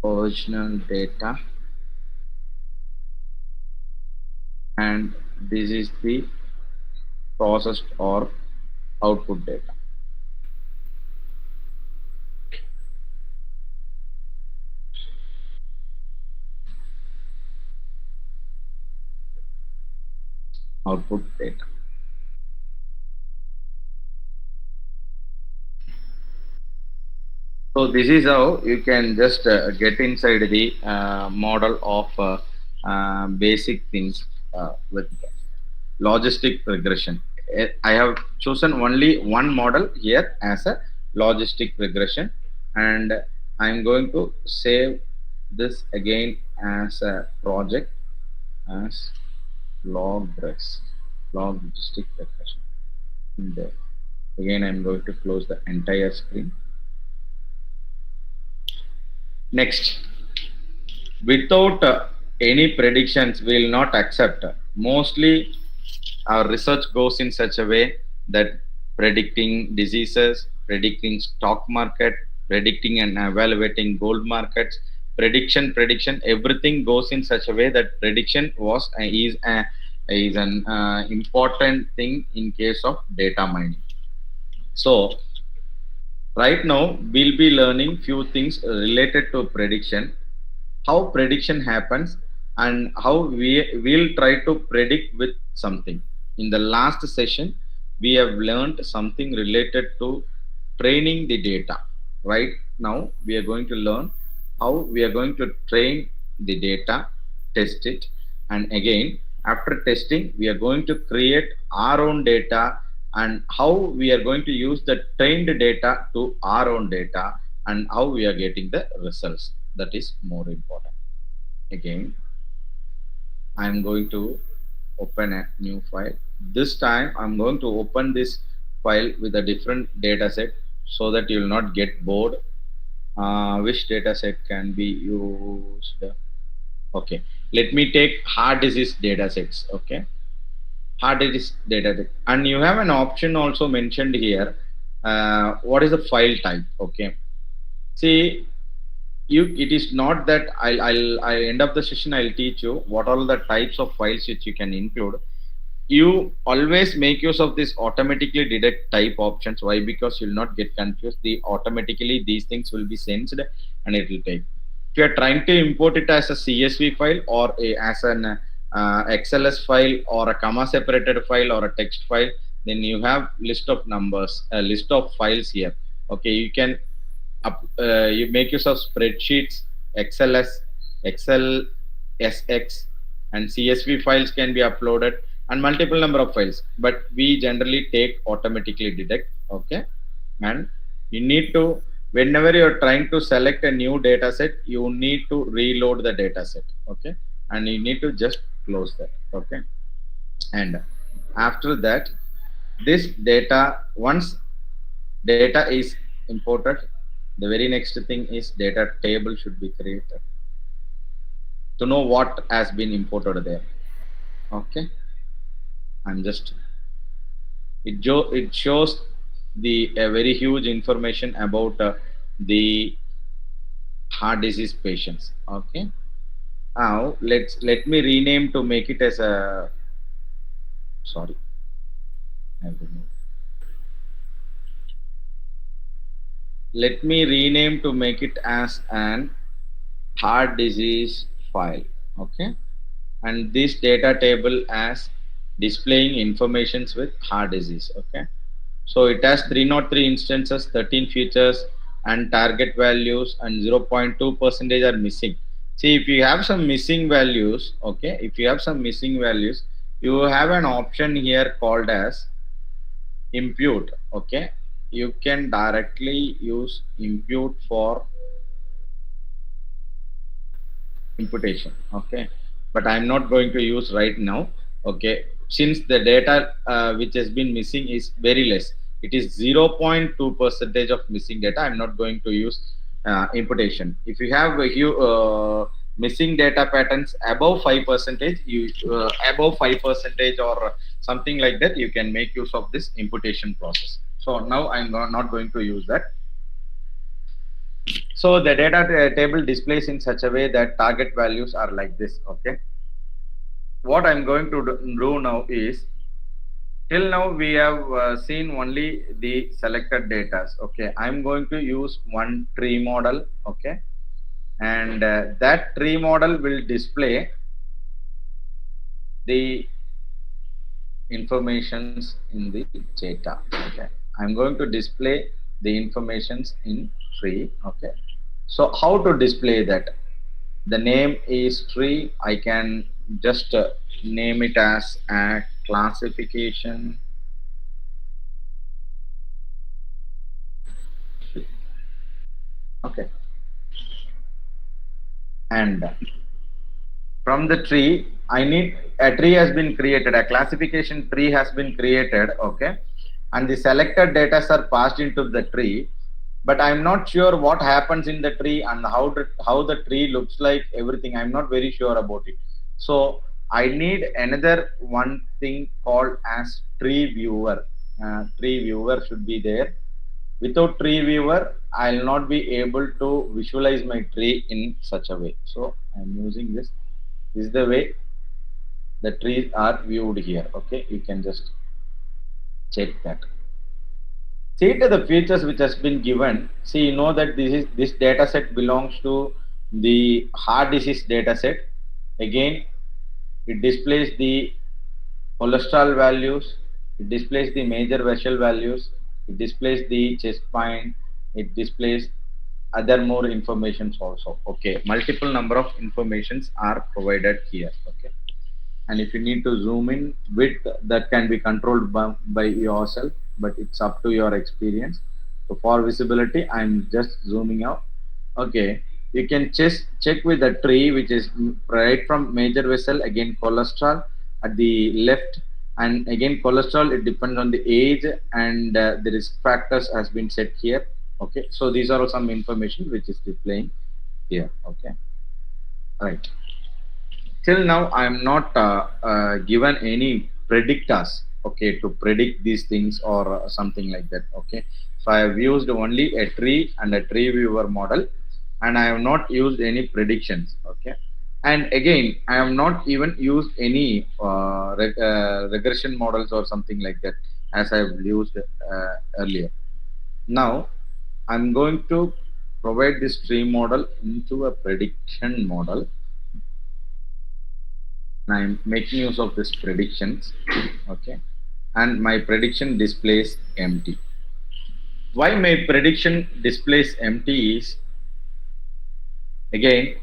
Original data, and this is the processed or output data. Output data. So this is how you can just get inside the model of basic things with logistic regression. I have chosen only one model here as a logistic regression, and I'm going to save this again as a project as logistic regression. In there. Again, I'm going to close the entire screen. Next, without any predictions, we will not accept. Mostly, our research goes in such a way that predicting diseases, predicting stock market, predicting and evaluating gold markets, prediction, everything goes in such a way that prediction is an important thing in case of data mining. So right now we'll be learning few things related to prediction, how prediction happens, and how we will try to predict with something. In the last session we have learned something related to training the data. Right now we are going to learn how we are going to train the data, test it, and again after testing we are going to create our own data, and how we are going to use the trained data to our own data, and how we are getting the results. That is more important. Again I'm going to open a new file. This time I'm going to open this file with a different data set so that you will not get bored. Which data set can be used? Okay, let me take heart disease data sets. Okay, heart disease data set, and you have an option also mentioned here. What is the file type? Okay, see, you, it is not that I end up the session I'll teach you what all the types of files which you can include. You always make use of this automatically detect type options. Why? Because you'll not get confused. The automatically these things will be sensed and it will take. If you are trying to import it as a CSV file or as an XLS file or a comma separated file or a text file, then you have list of numbers, a list of files here. Okay, you can you make use of spreadsheets, XLS, Excel, SX, and CSV files can be uploaded, and multiple number of files. But we generally take automatically detect. Okay, and you need to, whenever you are trying to select a new data set, you need to reload the data set. Okay, and you need to just close that. Okay, and after that, this data, once data is imported, the very next thing is data table should be created to know what has been imported there. Okay, I'm just, it shows the a very huge information about the heart disease patients. Okay, now let me rename to make it as a, sorry, I have removed. Let me rename to make it as an heart disease file. Okay, and this data table as displaying informations with heart disease. Okay, so it has 303 instances, 13 features, and target values, and 0.2 percentage are missing. See, if you have some missing values, okay, if you have some missing values, you have an option here called as impute. Okay, you can directly use impute for imputation. Okay, but I'm not going to use right now. Okay, since the data which has been missing is very less, it is 0.2 percentage of missing data, I'm not going to use imputation. If you have a huge missing data patterns above 5 percentage, you above 5 percentage or something like that, you can make use of this imputation process. So now I'm not going to use that. So the data table displays in such a way that target values are like this. Okay, what I'm going to do now is, till now we have seen only the selected data. Okay, I'm going to use one tree model. Okay, and that tree model will display the informations in the data. Okay, I'm going to display the informations in tree. Okay, so how to display that? The name is tree. I can just name it as a classification. Okay, and from the tree I need, a tree has been created, a classification tree has been created. Okay, and the selected data are passed into the tree, but I'm not sure what happens in the tree and how the tree looks like, everything I'm not very sure about it. So I need another one thing called as tree viewer. Tree viewer should be there. Without tree viewer, I'll not be able to visualize my tree in such a way. So I'm using this. This is the way the trees are viewed here. Okay, you can just check that. See to the features which has been given. See, you know that this data set belongs to the heart disease data set. Again, it displays the cholesterol values, it displays the major vessel values, it displays the chest point, it displays other more informations also. Okay, multiple number of informations are provided here. Okay, and if you need to zoom in, width that can be controlled by yourself, but it's up to your experience. So for visibility, I'm just zooming out. Okay, you can just check with the tree, which is right from major vessel, again cholesterol at the left, and again cholesterol, it depends on the age, and the risk factors has been set here. Okay, so these are some information which is displaying here. Okay, right. Till now I'm not given any predictors, okay, to predict these things or something like that. Okay, so I have used only a tree and a tree viewer model, and I have not used any predictions. Okay, and again I have not even used any regression models or something like that, as I have used earlier. Now I'm going to provide this tree model into a prediction model, and I'm making use of this predictions. Okay, and my prediction displays empty. Why my prediction displays empty is, again,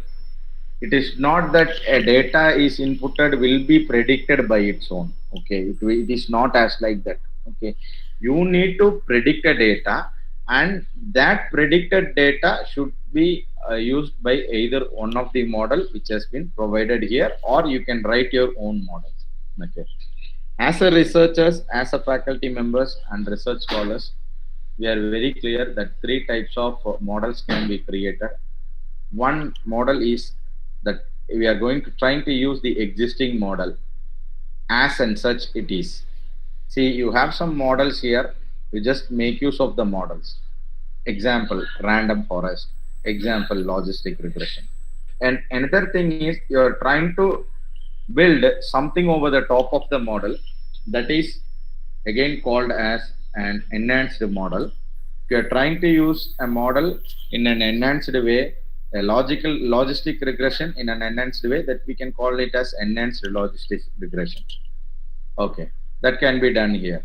it is not that a data is inputted will be predicted by its own. Okay, it is not as like that. Okay, you need to predict a data, and that predicted data should be used by either one of the model which has been provided here, or you can write your own models. Okay, as a researchers, as a faculty members and research scholars, we are very clear that three types of models can be created. One model is that we are going to trying to use the existing model as and such it is. See, you have some models here. You just make use of the models. Example, random forest. Example, logistic regression. And another thing is you're trying to build something over the top of the model, that is again called as an enhanced model. If you are trying to use a model in an enhanced way, a logical logistic regression in an enhanced way, that we can call it as enhanced logistic regression. Okay, that can be done here.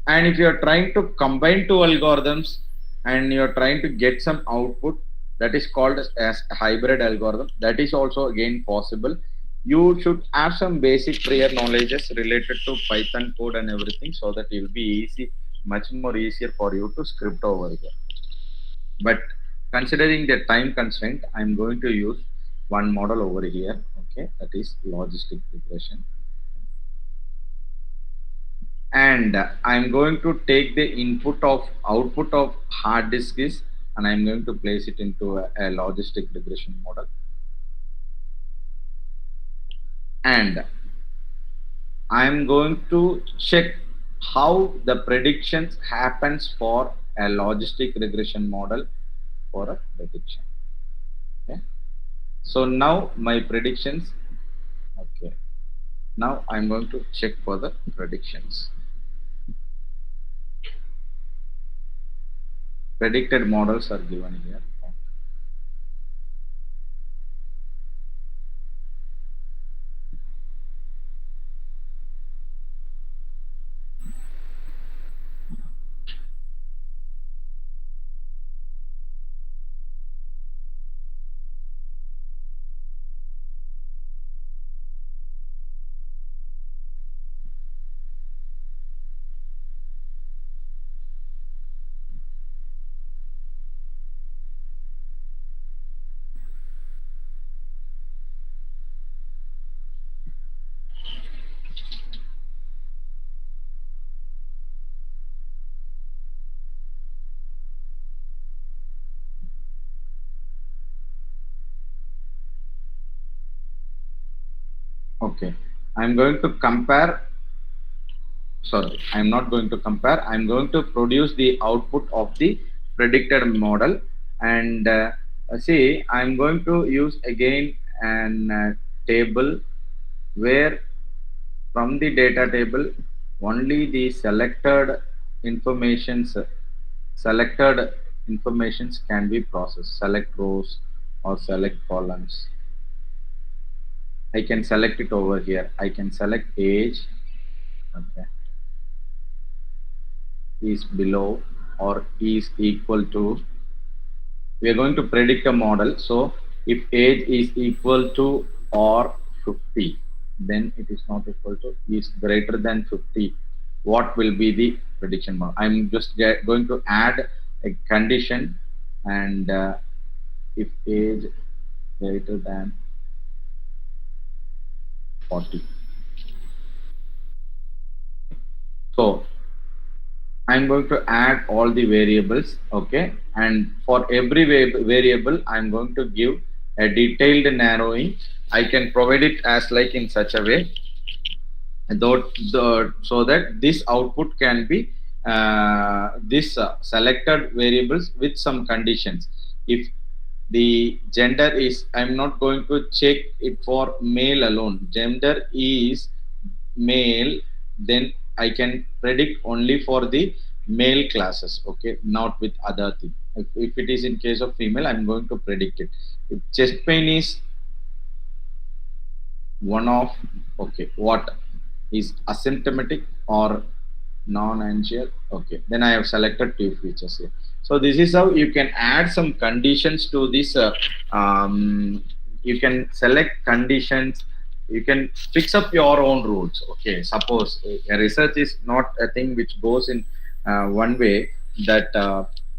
And if you are trying to combine two algorithms and you are trying to get some output, that is called as a hybrid algorithm. That is also again possible. You should have some basic prior knowledges related to Python code and everything, so that it will be easy, much more easier for you to script over here. But considering the time constraint, I'm going to use one model over here. Okay, that is logistic regression, and I'm going to take the input of output of hard disk is, and I'm going to place it into a logistic regression model, and I'm going to check how the predictions happens for a logistic regression model for a prediction. Okay, so now my predictions. Okay, now I'm going to check for the predictions. Predicted models are given here. Okay, I'm going to compare sorry, I'm not going to compare. I'm going to produce the output of the predicted model. And see, I'm going to use again an table where from the data table only the selected informations can be processed. Select rows or select columns. I can select it over here. I can select age. Okay, is below or is equal to. We are going to predict a model. So if age is equal to or 50, then it is not equal to, is greater than 50. What will be the prediction model? I'm just going to add a condition, and if age greater than 40. So I'm going to add all the variables, okay, and for every variable I'm going to give a detailed narrowing. I can provide it as like in such a way, so that this output can be this selected variables with some conditions. If the gender is, I'm not going to check it for male alone. Gender is male, then I can predict only for the male classes, okay, not with other thing. If it is in case of female, I'm going to predict it. If chest pain is one of, okay, what is asymptomatic or non-angial, okay, then I have selected two features here. So this is how you can add some conditions to this you can select conditions, you can fix up your own rules. Okay, suppose a research is not a thing which goes in one way, that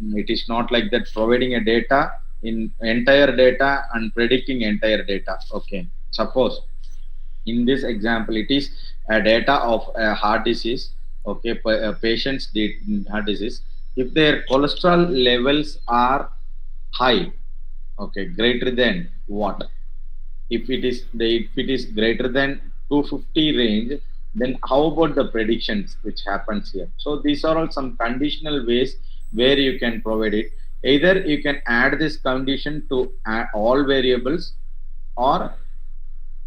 it is not like that providing a data in entire data and predicting entire data. Okay, suppose in this example it is a data of a heart disease. Okay, patients did heart disease. If their cholesterol levels are high, okay, greater than what, if it is greater than 250 range, then how about the predictions which happens here? So these are all some conditional ways where you can provide it. Either you can add this condition to all variables, or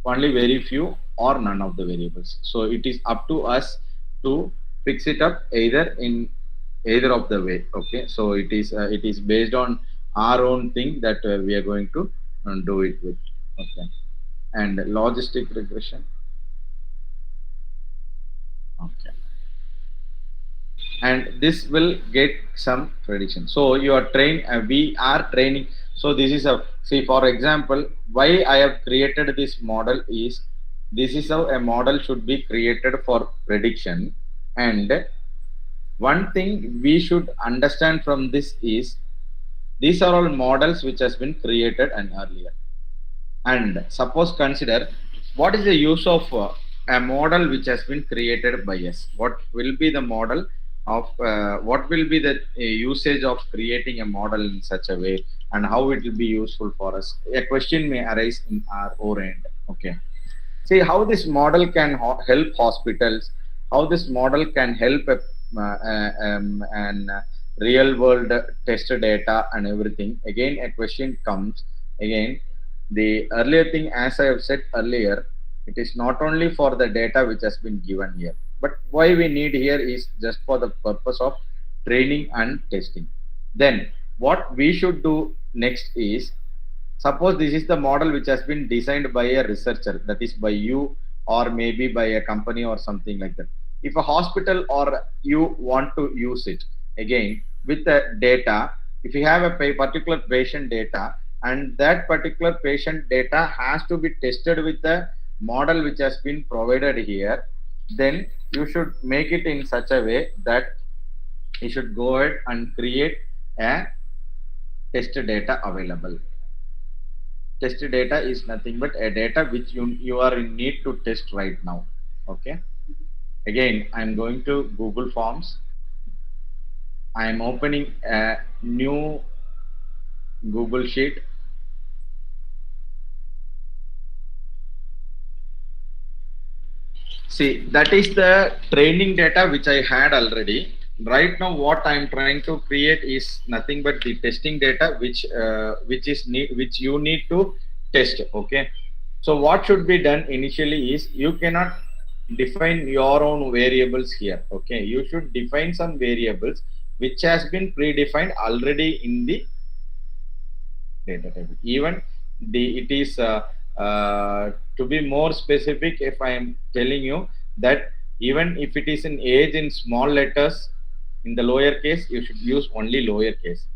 only very few or none of the variables. So it is up to us to fix it up either in either of the way. Okay, so it is based on our own thing that we are going to do it with. Okay, and logistic regression. Okay, and this will get some prediction. So you are trained, we are training. So this is a, see, for example, why I have created this model is, this is how a model should be created for prediction. And one thing we should understand from this is, these are all models which has been created and earlier. And suppose consider, what is the use of a model which has been created by us? What will be the model of what will be the usage of creating a model in such a way, and how it will be useful for us? A question may arise in our own end. Okay, see how this model can help hospitals, how this model can help and real world test data and everything. Again, a question comes again. The earlier thing, as I have said earlier, it is not only for the data which has been given here, but why we need here is just for the purpose of training and testing. Then what we should do next is, suppose this is the model which has been designed by a researcher, that is by you, or maybe by a company or something like that. If a hospital or you want to use it, again with the data, if you have a particular patient data, and that particular patient data has to be tested with the model which has been provided here, then you should make it in such a way that you should go ahead and create a test data available. Test data is nothing but a data which you are in need to test right now. Okay, again I'm going to Google Forms. I am opening a new Google Sheet. See, that is the training data which I had already. Right now what I'm trying to create is nothing but the testing data which you need to test. Okay, so what should be done initially is you cannot define your own variables here. Okay, you should define some variables which has been predefined already in the data table. Even the it is to be more specific, if I am telling you that even if it is in age in small letters in the lower case, you should use only lower case.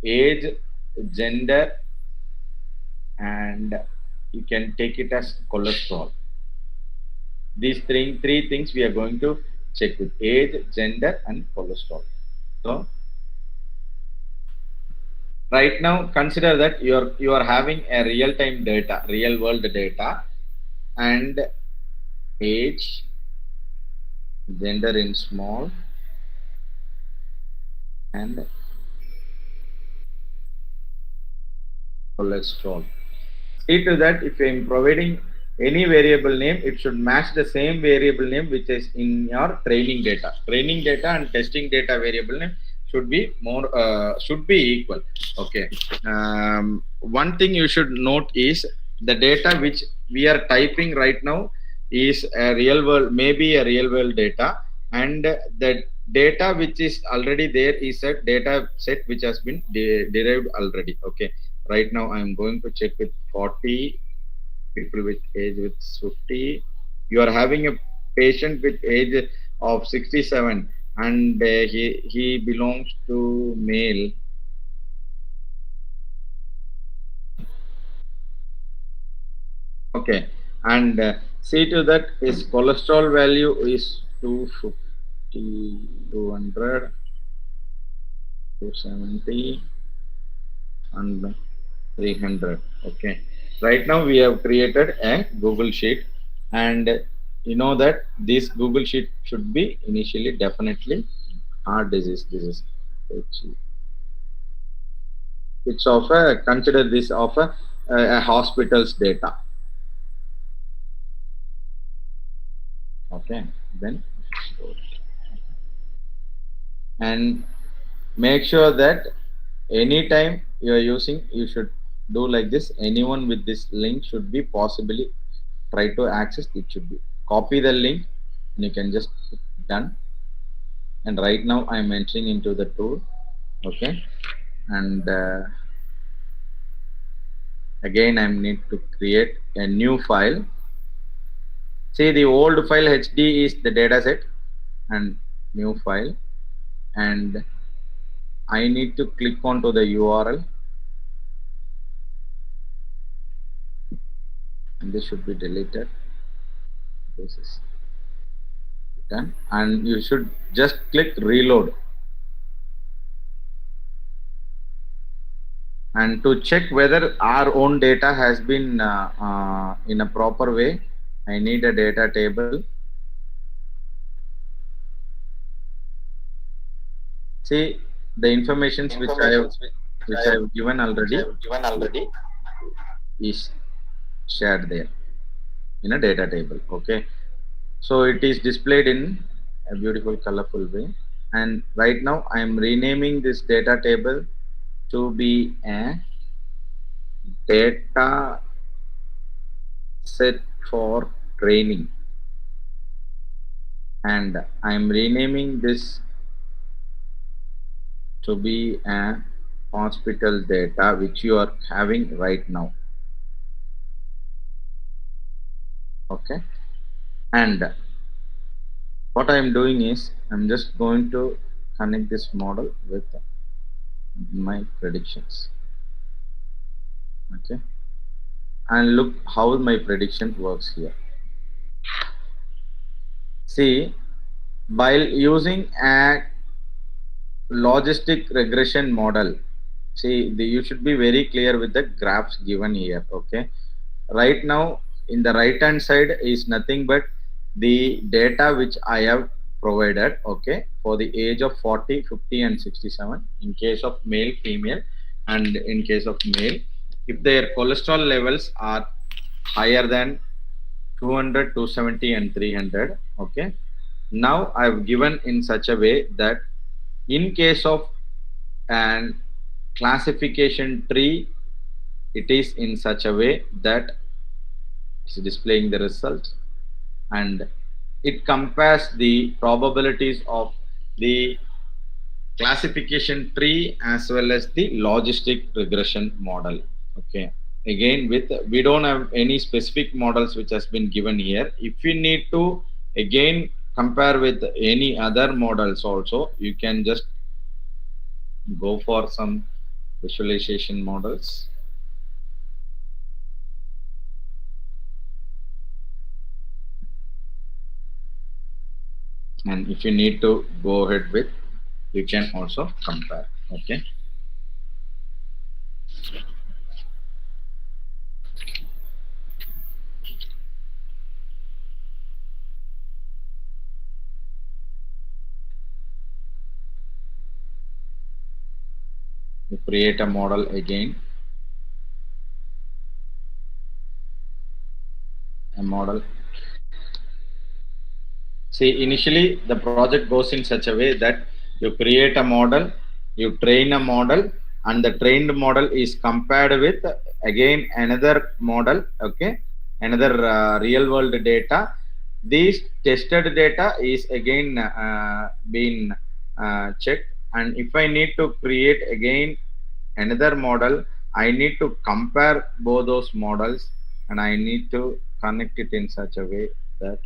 Age, gender, and you can take it as cholesterol. These three things we are going to check with: age, gender, and cholesterol. So right now consider that you are having a real time data, real world data, and age, gender in small, and cholesterol. See to that if I am providing any variable name, it should match the same variable name which is in your training data. Training data and testing data variable name should be equal. Okay. One thing you should note is the data which we are typing right now is a real world, maybe a real world data, and the data which is already there is a data set which has been derived already. Okay, right now I am going to check with 40 people with age with 50. You are having a patient with age of 67, and he belongs to male. Okay, and see to that his cholesterol value is 250, 200, 270, and 300. Okay, right now we have created a Google sheet, and you know that this Google sheet should be initially definitely heart disease. This is it's of a, consider this of a hospital's data. Okay, then and make sure that anytime you are using, you should do like this. Anyone with this link should be possibly try to access. It should be copy the link, and you can just hit done. And right now I'm entering into the tool. Okay, and again I need to create a new file. See, the old file HD is the dataset, and new file, and I need to click onto the URL, and this should be deleted. This is done, and you should just click reload. And to check whether our own data has been in a proper way, I need a data table. See, the informations which I have given already is shared there in a data table. Okay, so it is displayed in a beautiful colorful way, and right now I am renaming this data table to be a data set for training, and I am renaming this to be a hospital data which you are having right now. Okay, and what I am doing is I'm just going to connect this model with my predictions. Okay, and look how my prediction works here. See, while using a logistic regression model, see you should be very clear with the graphs given here. Okay, right now in the right hand side is nothing but the data which I have provided. Okay, for the age of 40, 50, and 67 in case of male, female, and in case of male, if their cholesterol levels are higher than 200, 270, and 300. Okay. Now I've given in such a way that in case of an classification tree, it is in such a way that it's displaying the results, and it compares the probabilities of the classification tree as well as the logistic regression model. Okay, again, with we don't have any specific models which has been given here. If you need to again compare with any other models also, you can just go for some visualization models. And if you need to go ahead with, you can also compare. Okay, you create a model again, a model. See, initially the project goes in such a way that you create a model, you train a model, and the trained model is compared with again another model, okay, another real world data. These tested data is again being checked, and if I need to create again another model, I need to compare both those models, and I need to connect it in such a way that,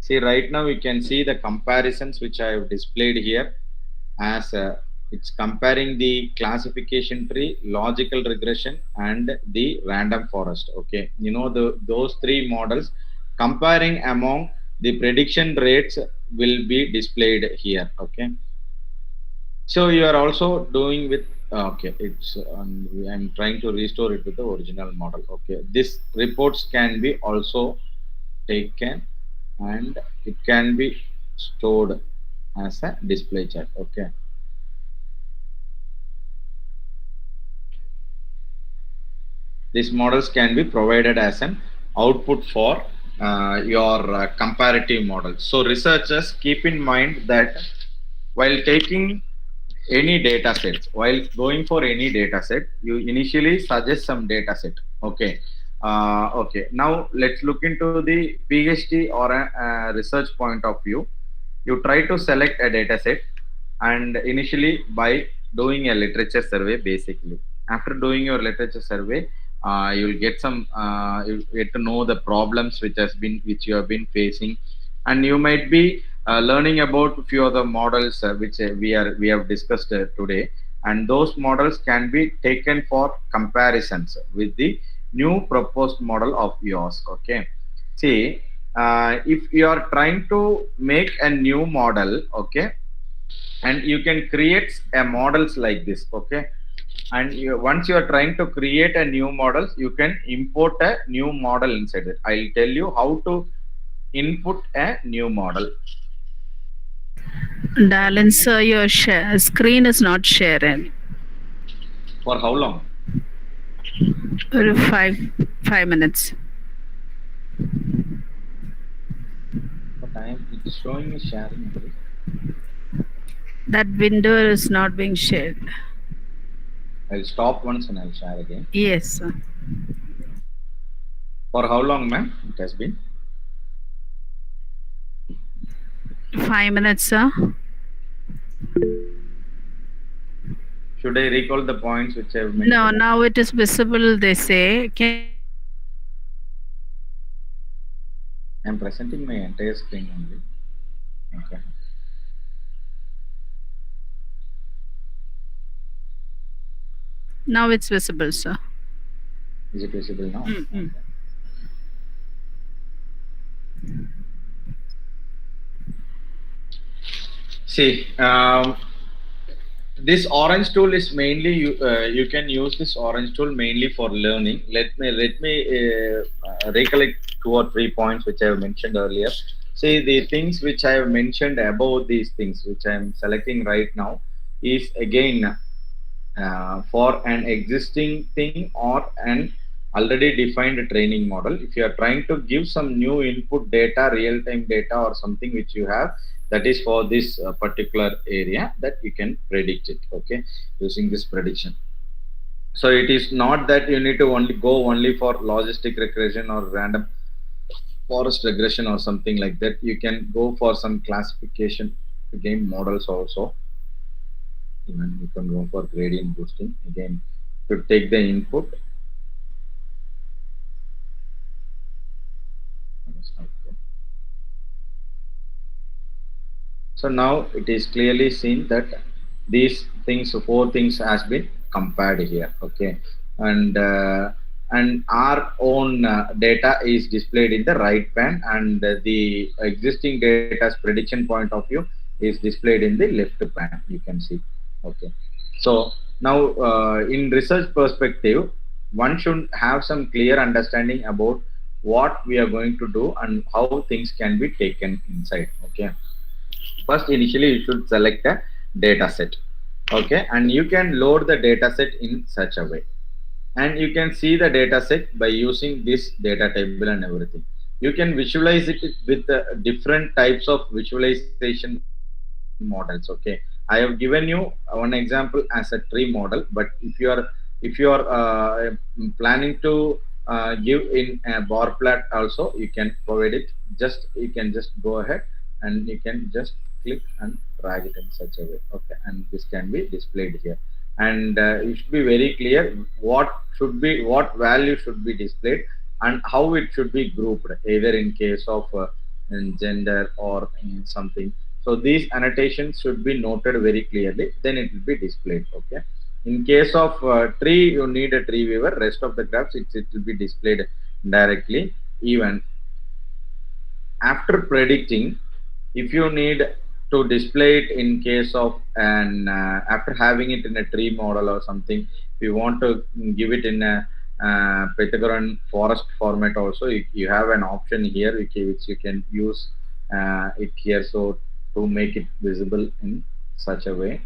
see, right now you can see the comparisons which I have displayed here as it's comparing the classification tree, logical regression, and the random forest. Okay, you know those three models comparing among the prediction rates will be displayed here. Okay, so you are also doing with okay. It's I'm trying to restore it with the original model. Okay, this reports can be also taken and it can be stored as a display chart. Okay, these models can be provided as an output for your comparative model. So researchers keep in mind that while taking any data set, while going for any data set, you initially suggest some data set. Okay, okay, now let's look into the PhD or a research point of view. You try to select a data set, and initially by doing a literature survey. Basically, after doing your literature survey, you'll get some you get to know the problems which you have been facing, and you might be learning about a few other models which we have discussed today, and those models can be taken for comparisons with the new proposed model of yours. Okay, see, if you are trying to make a new model, okay, and you can create a models like this. Okay, and once you are trying to create a new models, you can import a new model inside it. I'll tell you how to input a new model. Darling, sir, your screen is not sharing. For how long? Five minutes. But it's showing me sharing. That window is not being shared. I'll stop once and I'll share again. Yes, sir. For how long, ma'am? It has been 5 minutes, sir. Should I recall the points which I've mentioned? No, now it is visible, they say. I'm presenting my entire screen only. Okay. Now it's visible, sir. Is it visible now? Mm-hmm. Okay. See, this orange tool is mainly you can use this orange tool mainly for learning. Let me recollect 2 or 3 points which I have mentioned earlier. See, the things which I have mentioned above, these things which I am selecting right now is again for an existing thing or an already defined training model. If you are trying to give some new input data, real time data or something which you have, that is for this particular area, that you can predict it, okay, using this prediction. So it is not that you need to only go only for logistic regression or random forest regression or something like that. You can go for some classification again models also. Even you can go for gradient boosting again to take the input. So now it is clearly seen that these things, four things has been compared here, okay, and our own data is displayed in the right pan, and the existing data's prediction point of view is displayed in the left pan. You can see, okay. So now in research perspective, one should have some clear understanding about what we are going to do and how things can be taken inside, okay. First, initially, you should select a data set. Okay, and you can load the data set in such a way. And you can see the data set by using this data table and everything. You can visualize it with different types of visualization models. Okay, I have given you one example as a tree model, but if you are planning to give in a bar plot also, you can provide it. Just you can just go ahead and you can just click and drag it in such a way, okay, and this can be displayed here. And you should be very clear what value should be displayed and how it should be grouped, either in case of in gender or in something. So these annotations should be noted very clearly, then it will be displayed, okay. In case of tree, you need a tree viewer. Rest of the graphs, it will be displayed directly. Even after predicting, if you need to display it in case of an after having it in a tree model or something, if you want to give it in a Pythagorean forest format also, you have an option here which you can use it here, so to make it visible in such a way.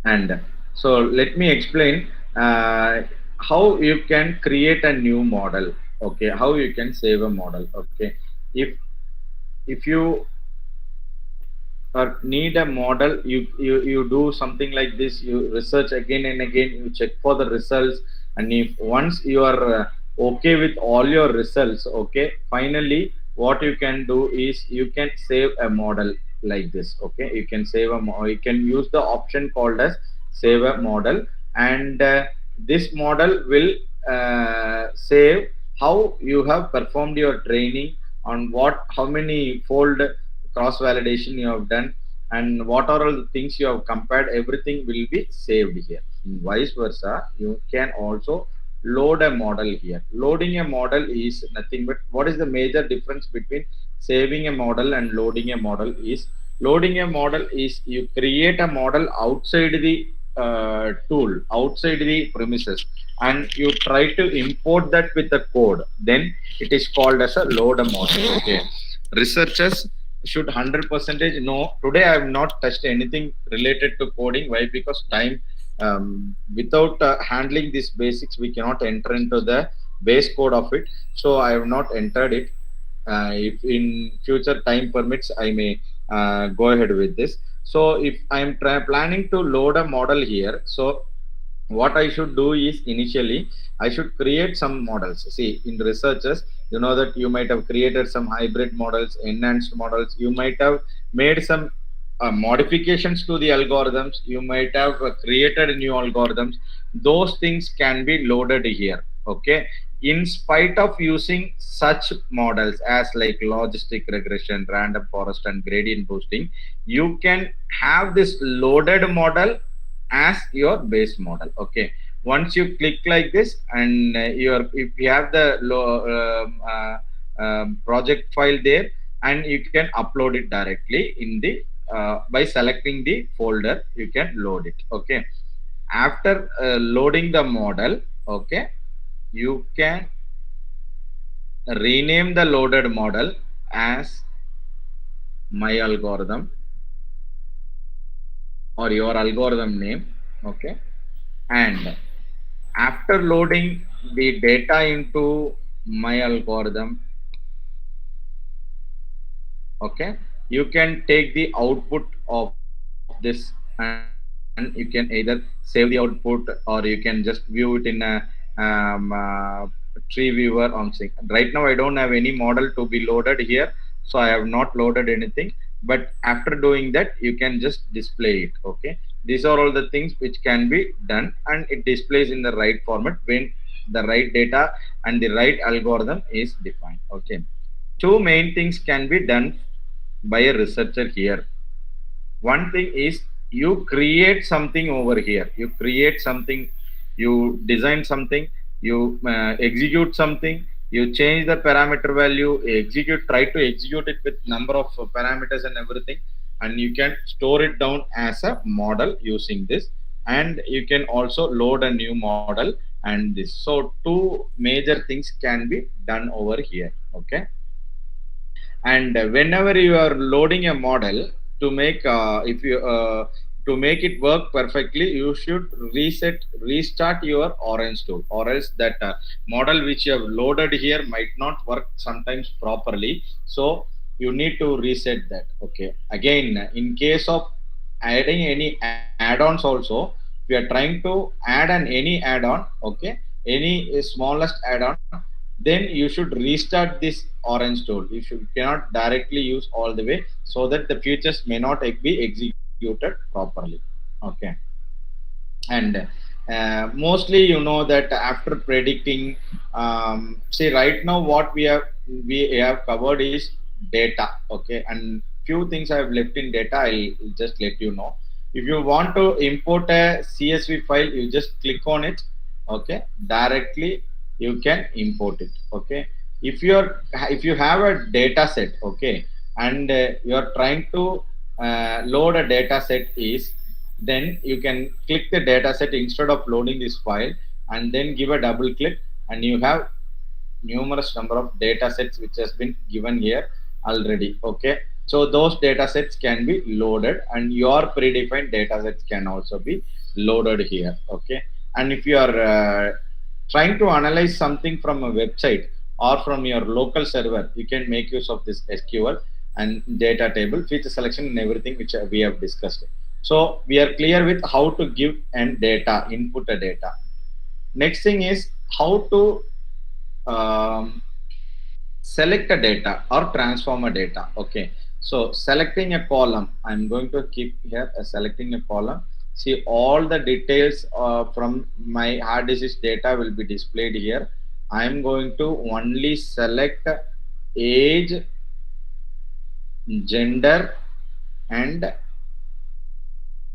And so let me explain how you can create a new model, okay, how you can save a model, okay. If you need a model, you do something like this. You research again and again, you check for the results, and if once you are okay with all your results, okay, finally what you can do is you can save a model like this, okay. You can save you can use the option called as save a model, and this model will save how you have performed your training, on what how many fold cross validation you have done, and what are all the things you have compared, everything will be saved here. And vice versa, you can also load a model here. Loading a model is nothing but, what is the major difference between saving a model and loading a model is, loading a model is you create a model outside the tool, outside the premises, and you try to import that with the code, then it is called as a load a model, okay. Researchers should 100 percentage know. Today I have not touched anything related to coding. Why? Because time, without handling these basics, we cannot enter into the base code of it. So I have not entered it. If in future time permits, I may go ahead with this. So if I am planning to load a model here, so what I should do is, initially I should create some models. See, in researchers, you know that you might have created some hybrid models, enhanced models, you might have made some modifications to the algorithms, you might have created new algorithms. Those things can be loaded here, okay. In spite of using such models as like logistic regression, random forest and gradient boosting, you can have this loaded model as your base model, okay. Once you click like this, and if you have the project file there, and you can upload it directly in the by selecting the folder, you can load it, okay. After loading the model, okay, you can rename the loaded model as my algorithm or your algorithm name. Okay, and after loading the data into my algorithm, okay, you can take the output of this and you can either save the output or you can just view it in a tree viewer on sync. Right now I don't have any model to be loaded here, so I have not loaded anything, but after doing that you can just display it. Okay, these are all the things which can be done, and it displays in the right format when the right data and the right algorithm is defined. Okay, two main things can be done by a researcher here. One thing is you create something over here. You create something, you design something, you execute something, you change the parameter value, execute, try to execute it with number of parameters and everything, and you can store it down as a model using this, and you can also load a new model and this. So two major things can be done over here. Okay, and whenever you are loading a model to make if you to make it work perfectly, you should restart your orange tool, or else that model which you have loaded here might not work sometimes properly. So you need to reset that. Okay, again, in case of adding any add-ons also, if you are trying to add an any add-on, okay, any smallest add-on, then you should restart this orange tool. You should cannot directly use all the way, so that the features may not be executed properly. Okay, and mostly you know that after predicting, see right now what we have covered is data. Okay, and few things I have left in data. I'll just let you know. If you want to import a CSV file, you just click on it. Okay, directly you can import it. Okay, if you have a data set, okay, and you are trying to load a data set is, then you can click the data set instead of loading this file, and then give a double click, and you have numerous number of data sets which has been given here already. Okay, so those data sets can be loaded, and your predefined data sets can also be loaded here. Okay, and if you are trying to analyze something from a website or from your local server, you can make use of this SQL and data table, feature selection, and everything which we have discussed. So we are clear with how to give and data, input a data. Next thing is how to um, select a data or transform a data. Okay, so selecting a column, I'm going to keep here selecting a column. See, all the details from my hard disk data will be displayed here. I'm going to only select age, gender, and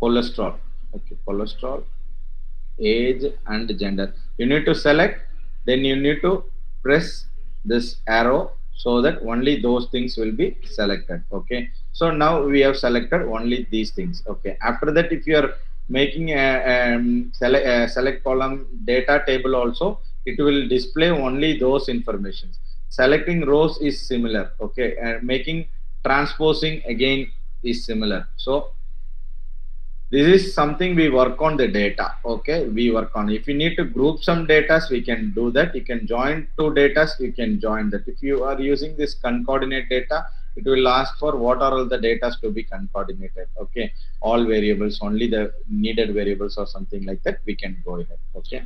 cholesterol. Okay, cholesterol, age, and gender. You need to select, then you need to press this arrow, so that only those things will be selected. Okay, so now we have selected only these things. Okay, after that, if you are making a select column data table also, it will display only those informations. Selecting rows is similar. Okay, and making transposing again is similar. So this is something we work on the data. Okay, we work on, if you need to group some data, we can do that. You can join two data, you can join that. If you are using this concatenate data, it will ask for what are all the data to be concatenated. Okay, all variables, only the needed variables or something like that, we can go ahead. Okay,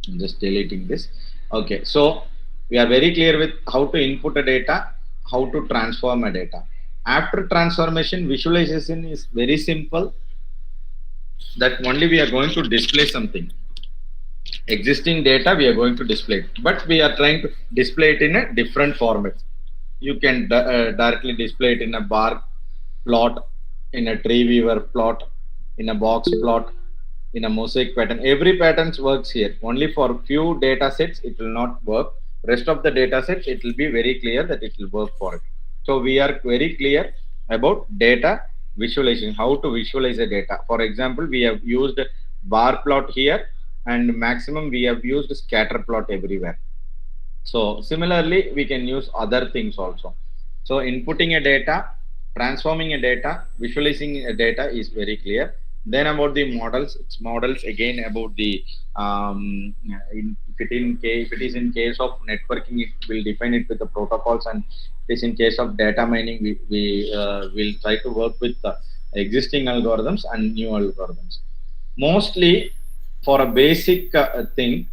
I'm just deleting this. Okay, so we are very clear with how to input a data, how to transform a data. After transformation, visualization is very simple, that only we are going to display something. Existing data we are going to display it, but we are trying to display it in a different format. You can directly display it in a bar plot, in a tree viewer plot, in a box plot, in a mosaic pattern. Every pattern works here. Only for few data sets it will not work. Rest of the data sets it will be very clear that it will work for it. So we are very clear about data visualization, how to visualize the data. For example, we have used bar plot here, and maximum we have used scatter plot everywhere. So similarly, we can use other things also. So inputting a data, transforming a data, visualizing a data is very clear. Then about the models, it's models again about the if it is in case of networking, it will define it with the protocols, and it is in case of data mining, we will try to work with the existing algorithms and new algorithms. Mostly for a basic thing,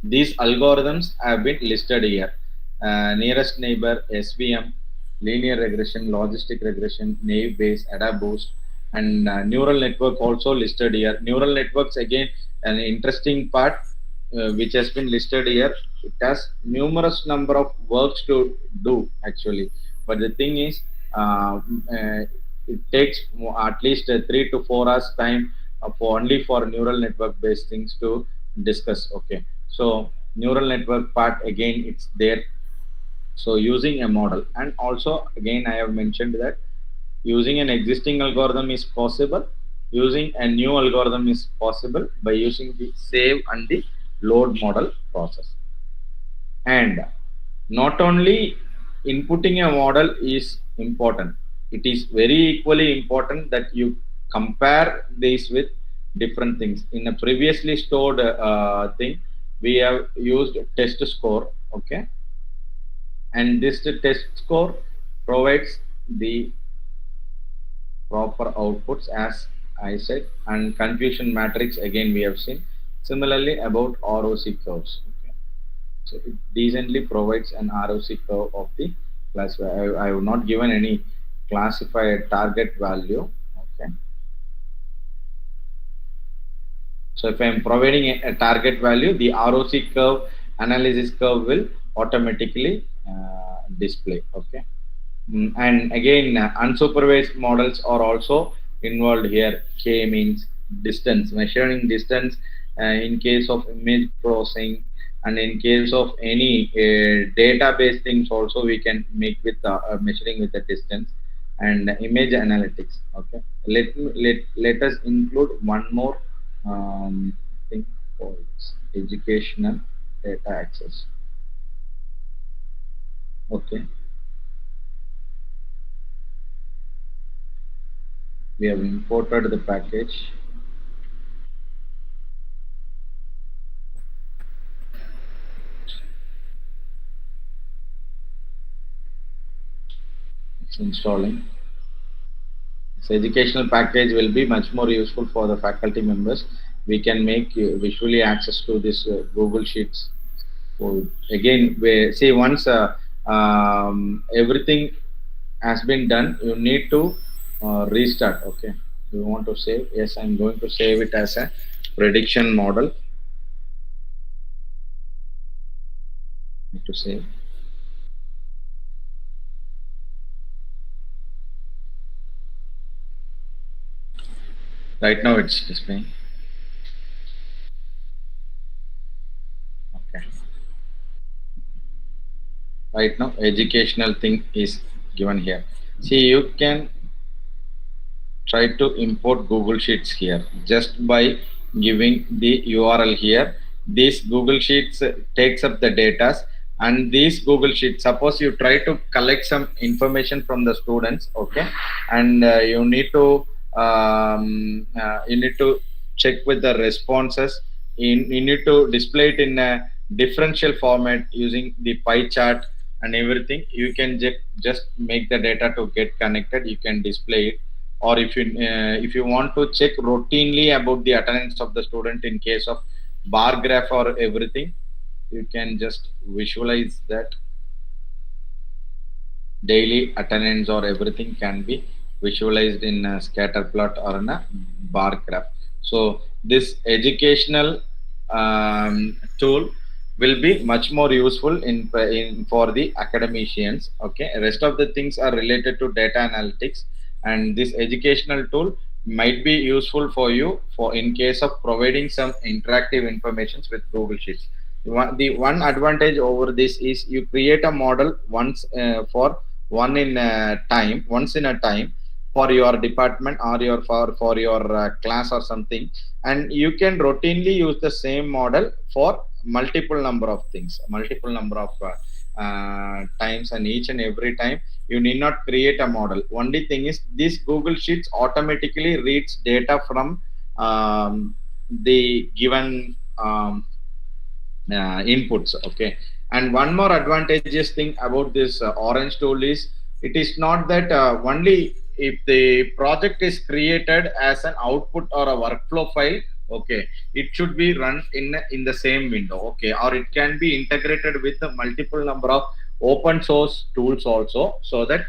these algorithms have been listed here. Nearest neighbor, SVM, linear regression, logistic regression, naive Bayes, AdaBoost, and neural network also listed here. Neural networks again an interesting part which has been listed here. It has numerous number of works to do actually, but the thing is, it takes at least 3 to 4 hours time for only for neural network based things to discuss. Okay, so neural network part again it's there. So using a model, and also again I have mentioned that using an existing algorithm is possible, using a new algorithm is possible by using the save and the load model process. And not only inputting a model is important, it is very equally important that you compare this with different things. In a previously stored thing, we have used test score, okay, and this test score provides the proper outputs as I said, and confusion matrix again we have seen. Similarly about ROC curves. Okay. So it decently provides an ROC curve of the classifier. I have not given any classified target value. Okay. So if I am providing a target value, the ROC curve analysis curve will automatically display. Okay. And again, unsupervised models are also involved here. K means distance, measuring distance in case of image processing, and in case of any database things also we can make with measuring with the distance, and image analytics. Okay, let us include one more thing called educational data access. Okay, we have imported the package. It's installing. This educational package will be much more useful for the faculty members. We can make visually access to this Google Sheets. So again, we see once everything has been done, you need to restart. Okay, you want to save? Yes, I'm going to save it as a prediction model. Need to save. Right now it's displaying. Okay. Right now, educational thing is given here. See, you can try to import Google Sheets here just by giving the URL here. This Google Sheets takes up the data, and these Google Sheets, suppose you try to collect some information from the students, okay, and you need to check with the responses. You need to display it in a differential format using the pie chart and everything. You can just make the data to get connected. You can display it, or if you want to check routinely about the attendance of the student in case of bar graph or everything, you can just visualize that daily attendance or everything can be visualized in a scatter plot or in a bar graph. So this educational tool will be much more useful in for the academicians. Okay, rest of the things are related to data analytics, and this educational tool might be useful for you for in case of providing some interactive informations with Google Sheets. The one advantage over this is you create a model once for once in a time, for your department or your for your class or something, and you can routinely use the same model for multiple number of things, multiple number of times, and each and every time you need not create a model. Only thing is this Google Sheets automatically reads data from the given inputs. Okay, and one more advantageous thing about this orange tool is it is not that only if the project is created as an output or a workflow file, okay, it should be run in the same window, okay, or it can be integrated with a multiple number of open source tools also, so that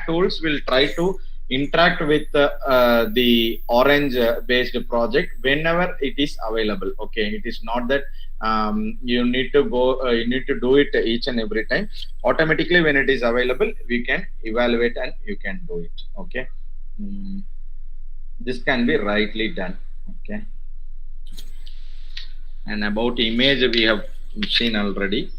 tools will try to interact with the orange based project whenever it is available. Okay, it is not that you need to go you need to do it each and every time. Automatically when it is available we can evaluate and you can do it. Okay. Mm, this can be rightly done. Okay, and about image we have seen already.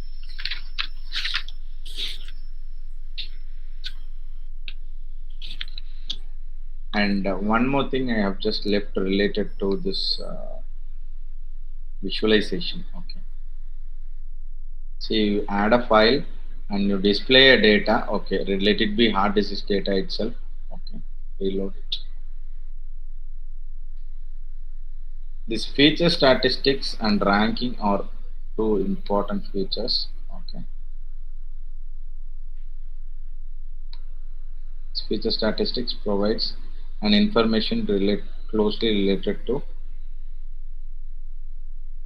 And one more thing I have just left related to this visualization. Okay, so you add a file and you display a data. Okay, let it be hard disk data itself. Okay, reload it. This feature statistics and ranking are two important features. Okay, this feature statistics provides an information closely related to.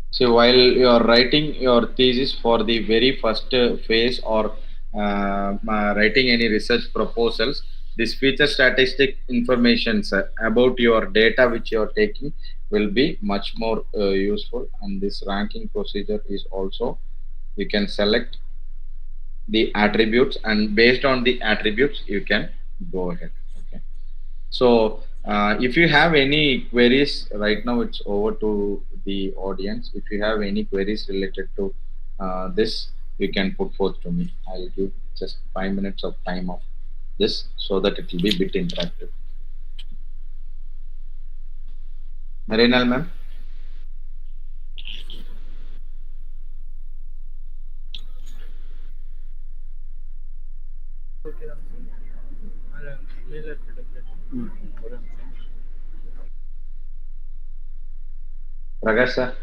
So while you are writing your thesis for the very first phase, or writing any research proposals, this feature statistic information about your data which you are taking will be much more useful. And this ranking procedure is also, you can select the attributes, and based on the attributes you can go ahead. Okay, so if you have any queries right now, it's over to the audience. If you have any queries related to this, you can put forth to me. I'll give just 5 minutes of time of this so that it will be a bit interactive. Marrynal ma'am. Okay, Prakash sir.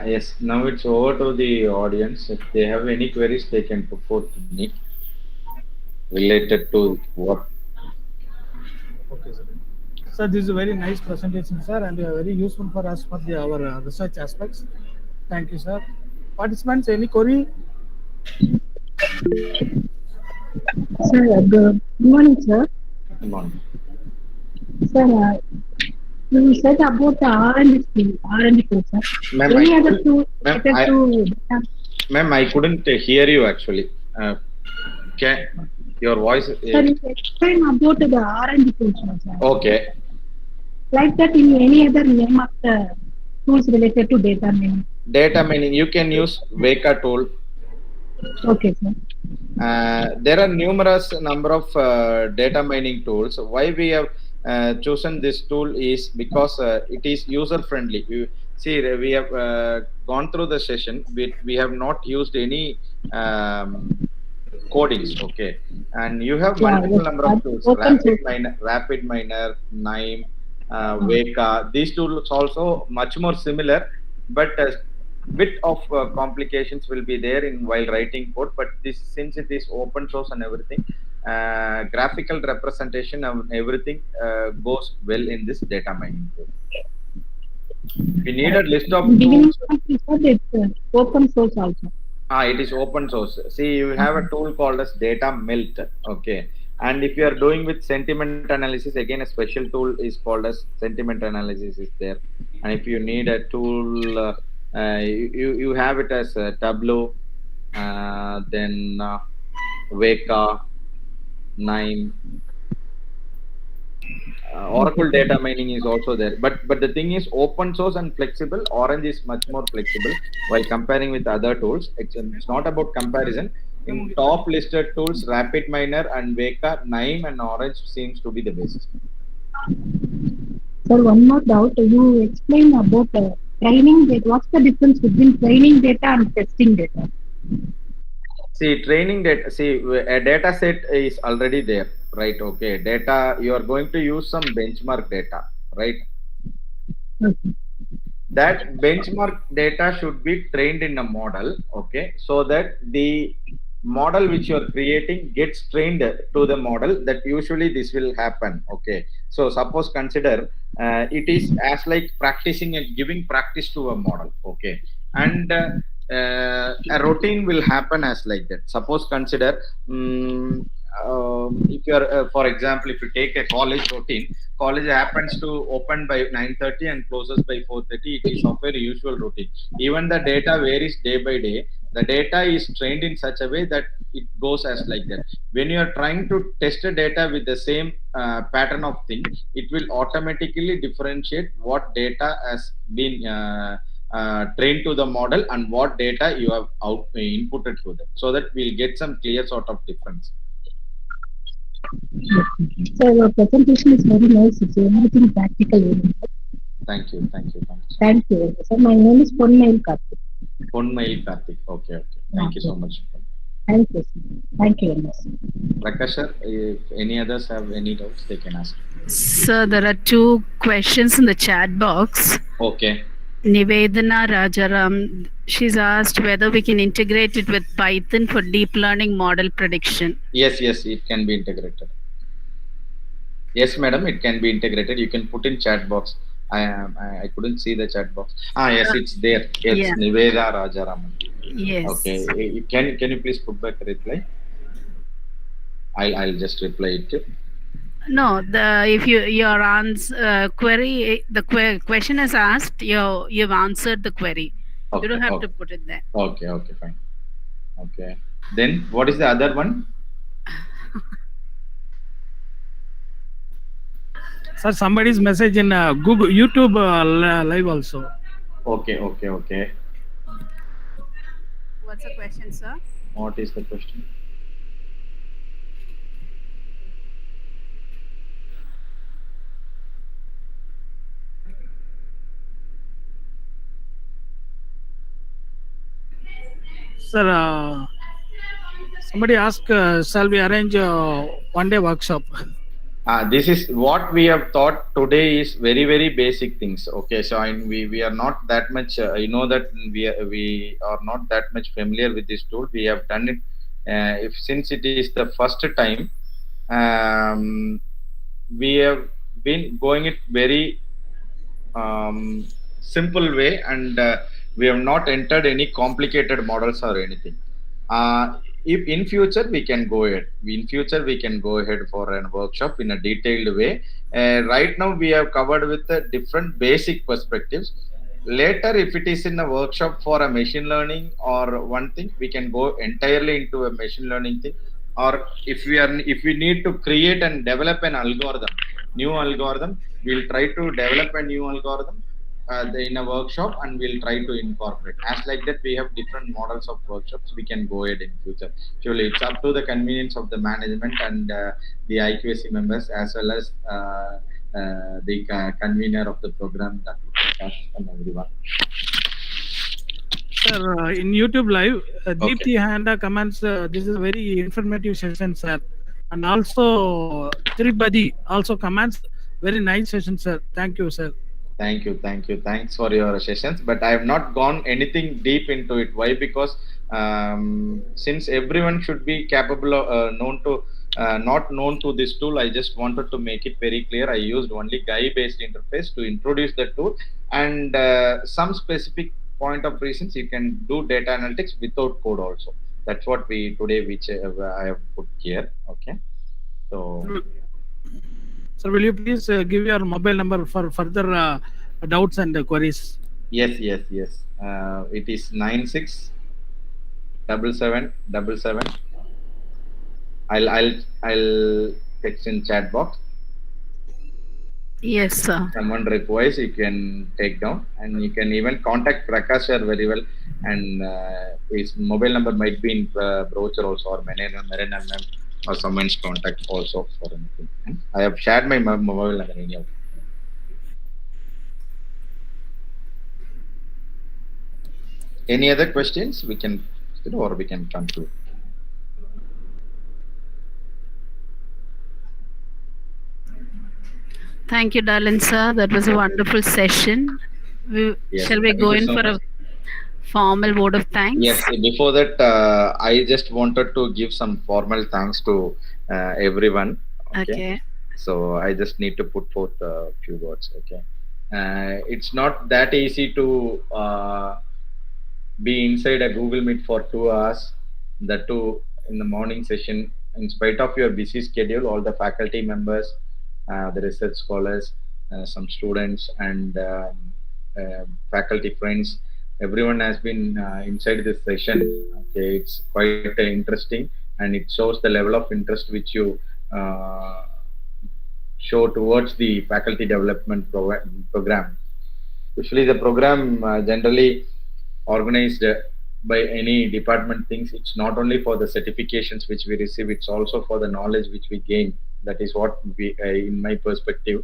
Yes, now it's over to the audience. If they have any queries, they can put forth to me related to what. Okay, sir. Sir, this is a very nice presentation, sir, and very useful for us for our research aspects. Thank you, sir. Participants, any query? Sir, good morning, sir. Come on. Sir, you said about the R&D tool, sir. Ma'am, Any other tool ma'am, related to Ma'am, I couldn't hear you actually. Can your voice? Sir, you explain about the R&D tools, sir. Okay. Like that, in any other name of the tools related to data mining. Data mining, you can use Weka tool. Okay, sir. There are numerous number of data mining tools. Why we have chosen this tool is because it is user friendly. You see, we have gone through the session. We have not used any codings. Okay, and you have multiple number of tools: Rapid Miner, Nime, Weka. These tools also much more similar, but bit of complications will be there in while writing code. But this, since it is open source and everything, graphical representation and everything goes well in this data mining tool. We need a list of tools. It's open source also. It is open source. See, you have a tool called as Data Melt. Okay, and if you are doing with sentiment analysis, again a special tool is called as sentiment analysis is there. And if you need a tool, you have it as Tableau, then Weka, Nime. Oracle data mining is also there, but the thing is open source and flexible. Orange is much more flexible while comparing with other tools. It's not about comparison. In top listed tools, RapidMiner and Weka, Nime and Orange seems to be the best. Sir, one more doubt. You explain about training data. What's the difference between training data and testing data? See, training data, see, a data set is already there, right? Okay, data, you are going to use some benchmark data, right? Okay. That benchmark data should be trained in a model, okay, so that the model which you are creating gets trained to the model. That usually this will happen, okay. So suppose consider it is as like practicing and giving practice to a model, okay, and a routine will happen as like that. Suppose consider if you are for example, if you take a college routine, college happens to open by 9:30 and closes by 4:30. It is of a usual routine. Even the data varies day by day. The data is trained in such a way that it goes as like that. When you are trying to test a data with the same pattern of thing, it will automatically differentiate what data has been trained to the model and what data you have inputted to them, so that we'll get some clear sort of difference. So your presentation is very nice. It's everything practical. Thank you, thank you, thank you. Thank you. Sir, my name is Ponmail Karthik. Ponmail Karthik. Okay, okay. Thank you so much. Thank you, sir. Thank you very much. Prakash sir, if any others have any doubts, they can ask. Sir, there are two questions in the chat box. Okay. Nivedana Rajaram, she's asked whether we can integrate it with Python for deep learning model prediction. Yes, yes, it can be integrated. Yes, madam, it can be integrated. You can put in chat box. I couldn't see the chat box. Yes, it's there. It's Yeah. Niveda Rajaraman. Yes. Okay. Can you please put back a reply? I'll just reply it. No, if your answer query, the question is asked, you've answered the query. Okay, You don't have okay. to put it there. Okay, okay, fine. Okay. Then what is the other one? Sir, somebody's message in Google, YouTube live also. Okay, okay, okay. What's the question, sir? What is the question? Sir, somebody asked, shall we arrange a one-day workshop? This is what we have thought today is very, very basic things. Okay, so we are not that much, you know that we are not that much familiar with this tool. We have done it, if since it is the first time, we have been going it very simple way, and we have not entered any complicated models or anything. If in future we can go ahead, for a workshop in a detailed way. Right now we have covered with the different basic perspectives. Later, if it is in a workshop for a machine learning or one thing, we can go entirely into a machine learning thing. Or if we need to create and develop an new algorithm, we'll try to develop a new algorithm in a workshop, and we'll try to incorporate. As like that, we have different models of workshops. We can go ahead in future. Surely, it's up to the convenience of the management and the IQAC members, as well as the convener of the program, that and everyone. Sir, in YouTube live, Deepthi Handa comments, this is a very informative session, sir. And also, Tripadi also comments, very nice session, sir. Thank you, sir. Thank you. Thanks for your sessions. But I have not gone anything deep into it. Why? Because since everyone should be capable of not known to this tool, I just wanted to make it very clear. I used only GUI-based interface to introduce the tool, and some specific point of reasons you can do data analytics without code also. That's what which I have put here. Okay. So. Sir, will you please give your mobile number for further doubts and queries? Yes. It is 967777. I'll text in chat box. Yes, sir. Someone requires, you can take down, and you can even contact Prakash sir very well. And his mobile number might be in brochure also, or Marina ma'am, or someone's contact also for anything. I have shared my mobile number anyhow. Any other questions? We can, or we can conclude. Thank you, darling sir. That was a wonderful session. Yes, Shall we thank go you in so for much. a formal vote of thanks? Yes, before that, I just wanted to give some formal thanks to everyone. Okay. Okay. So I just need to put forth a few words. Okay. It's not that easy to be inside a Google Meet for 2 hours, that too in the morning session. In spite of your busy schedule, all the faculty members, the research scholars, some students, and faculty friends, everyone has been inside this session. Okay, it's quite interesting, and it shows the level of interest which you uh, show towards the faculty development program. Usually, the program generally organized by any department thinks it's not only for the certifications which we receive, it's also for the knowledge which we gain. That is what we, in my perspective.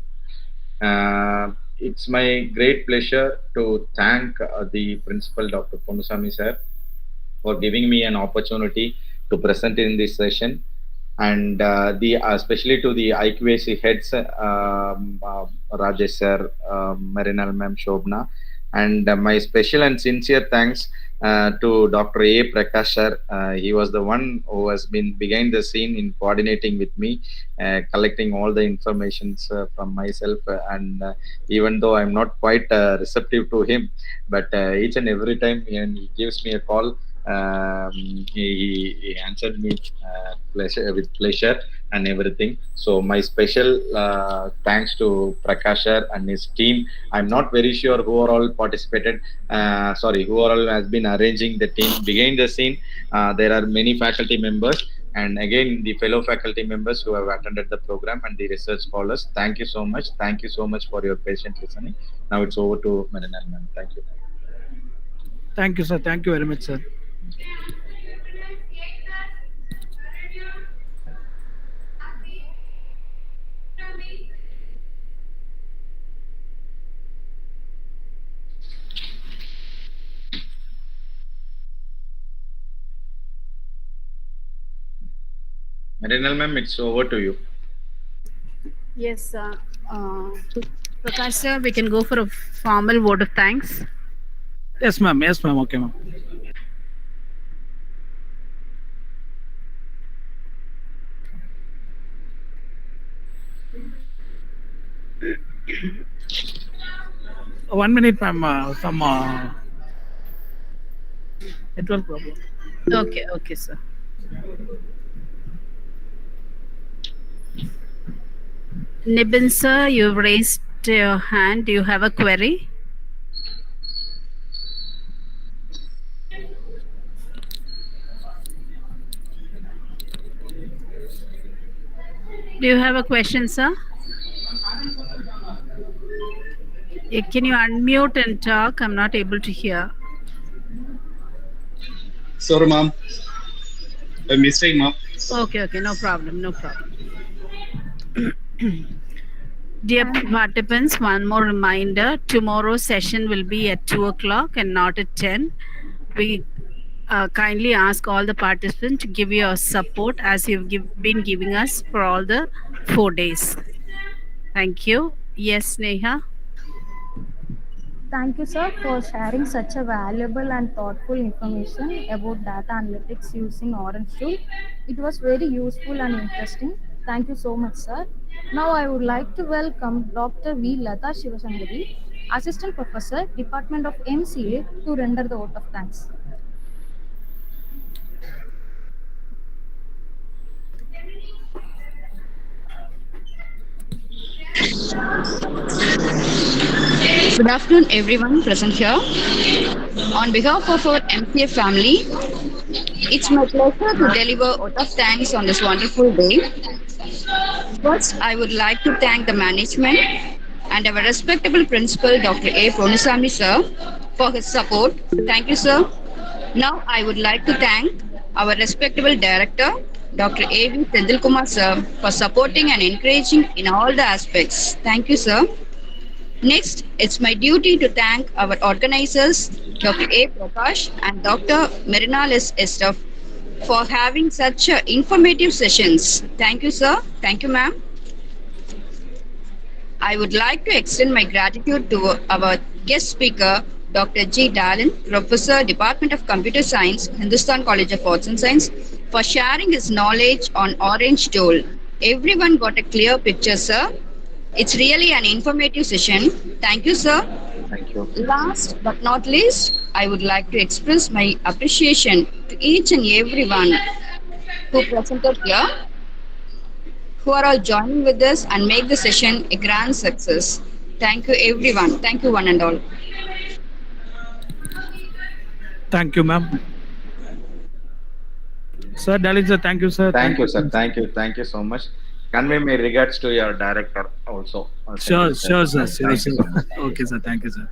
It's my great pleasure to thank the principal, Dr. Ponusami sir, for giving me an opportunity to present in this session, and the especially to the IQAC heads, Rajesh sir, Marrynal ma'am, Shobna, and my special and sincere thanks to Dr. A. Prakash sir. He was the one who has been behind the scene in coordinating with me, collecting all the informations from myself, and even though I'm not quite receptive to him, but each and every time when he gives me a call, he answered me with pleasure and everything. So my special thanks to Prakash sir and his team. I'm not very sure who are all participated. Sorry, who are all has been arranging the team behind the scene. There are many faculty members, and again the fellow faculty members who have attended the program, and the research scholars. Thank you so much. Thank you so much for your patient listening. Now it's over to Marrynal ma'am. Thank you. Thank you, sir. Thank you very much, sir. Marrynal ma'am, it's over to you. Yes, Prakash sir, we can go for a formal vote of thanks. Yes, ma'am. Yes, ma'am. Okay, ma'am. One minute, ma'am. Some network problem. Okay, okay, sir. Nibin sir, you've raised your hand. Do you have a query? Do you have a question, sir? Can you unmute and talk? I'm not able to hear. Sorry, ma'am. A mistake, ma'am. Okay, okay, no problem, no problem. Dear participants, one more reminder. Tomorrow's session will be at 2 o'clock and not at 10. We kindly ask all the participants to give your support as you've been giving us for all the 4 days. Thank you. Yes, Neha. Thank you, sir, for sharing such a valuable and thoughtful information about data analytics using Orange Tool. It was very useful and interesting. Thank you so much, sir. Now I would like to welcome Dr. V. Lata Shivasangari, Assistant Professor, Department of MCA, to render the vote of thanks. Good afternoon, everyone present here. On behalf of our MCA family, it's my pleasure to deliver vote of thanks on this wonderful day. First, I would like to thank the management and our respectable principal, Dr. A. Pronusami, sir, for his support. Thank you, sir. Now, I would like to thank our respectable director, Dr. A. V. Tendulkumar, sir, for supporting and encouraging in all the aspects. Thank you, sir. Next, it's my duty to thank our organizers, Dr. A. Prakash and Dr. Marrynal S. Estef, for having such informative sessions. Thank you, sir. Thank you, ma'am. I would like to extend my gratitude to our guest speaker, Dr. G. Dallin, Professor, Department of Computer Science, Hindustan College of Arts and Science, for sharing his knowledge on Orange Tool. Everyone got a clear picture, sir. It's really an informative session. Thank you, sir. Thank you. Last but not least, I would like to express my appreciation to each and everyone who presented here, who are all joining with us and make the session a grand success. Thank you, everyone. Thank you, one and all. Thank you, ma'am. Sir, Dalin sir, thank you, sir. Thank you, sir. Thank you. Thank you so much. Convey my regards to your director also. Sure, sir. Thank you so much. Okay, sir. Thank you, sir.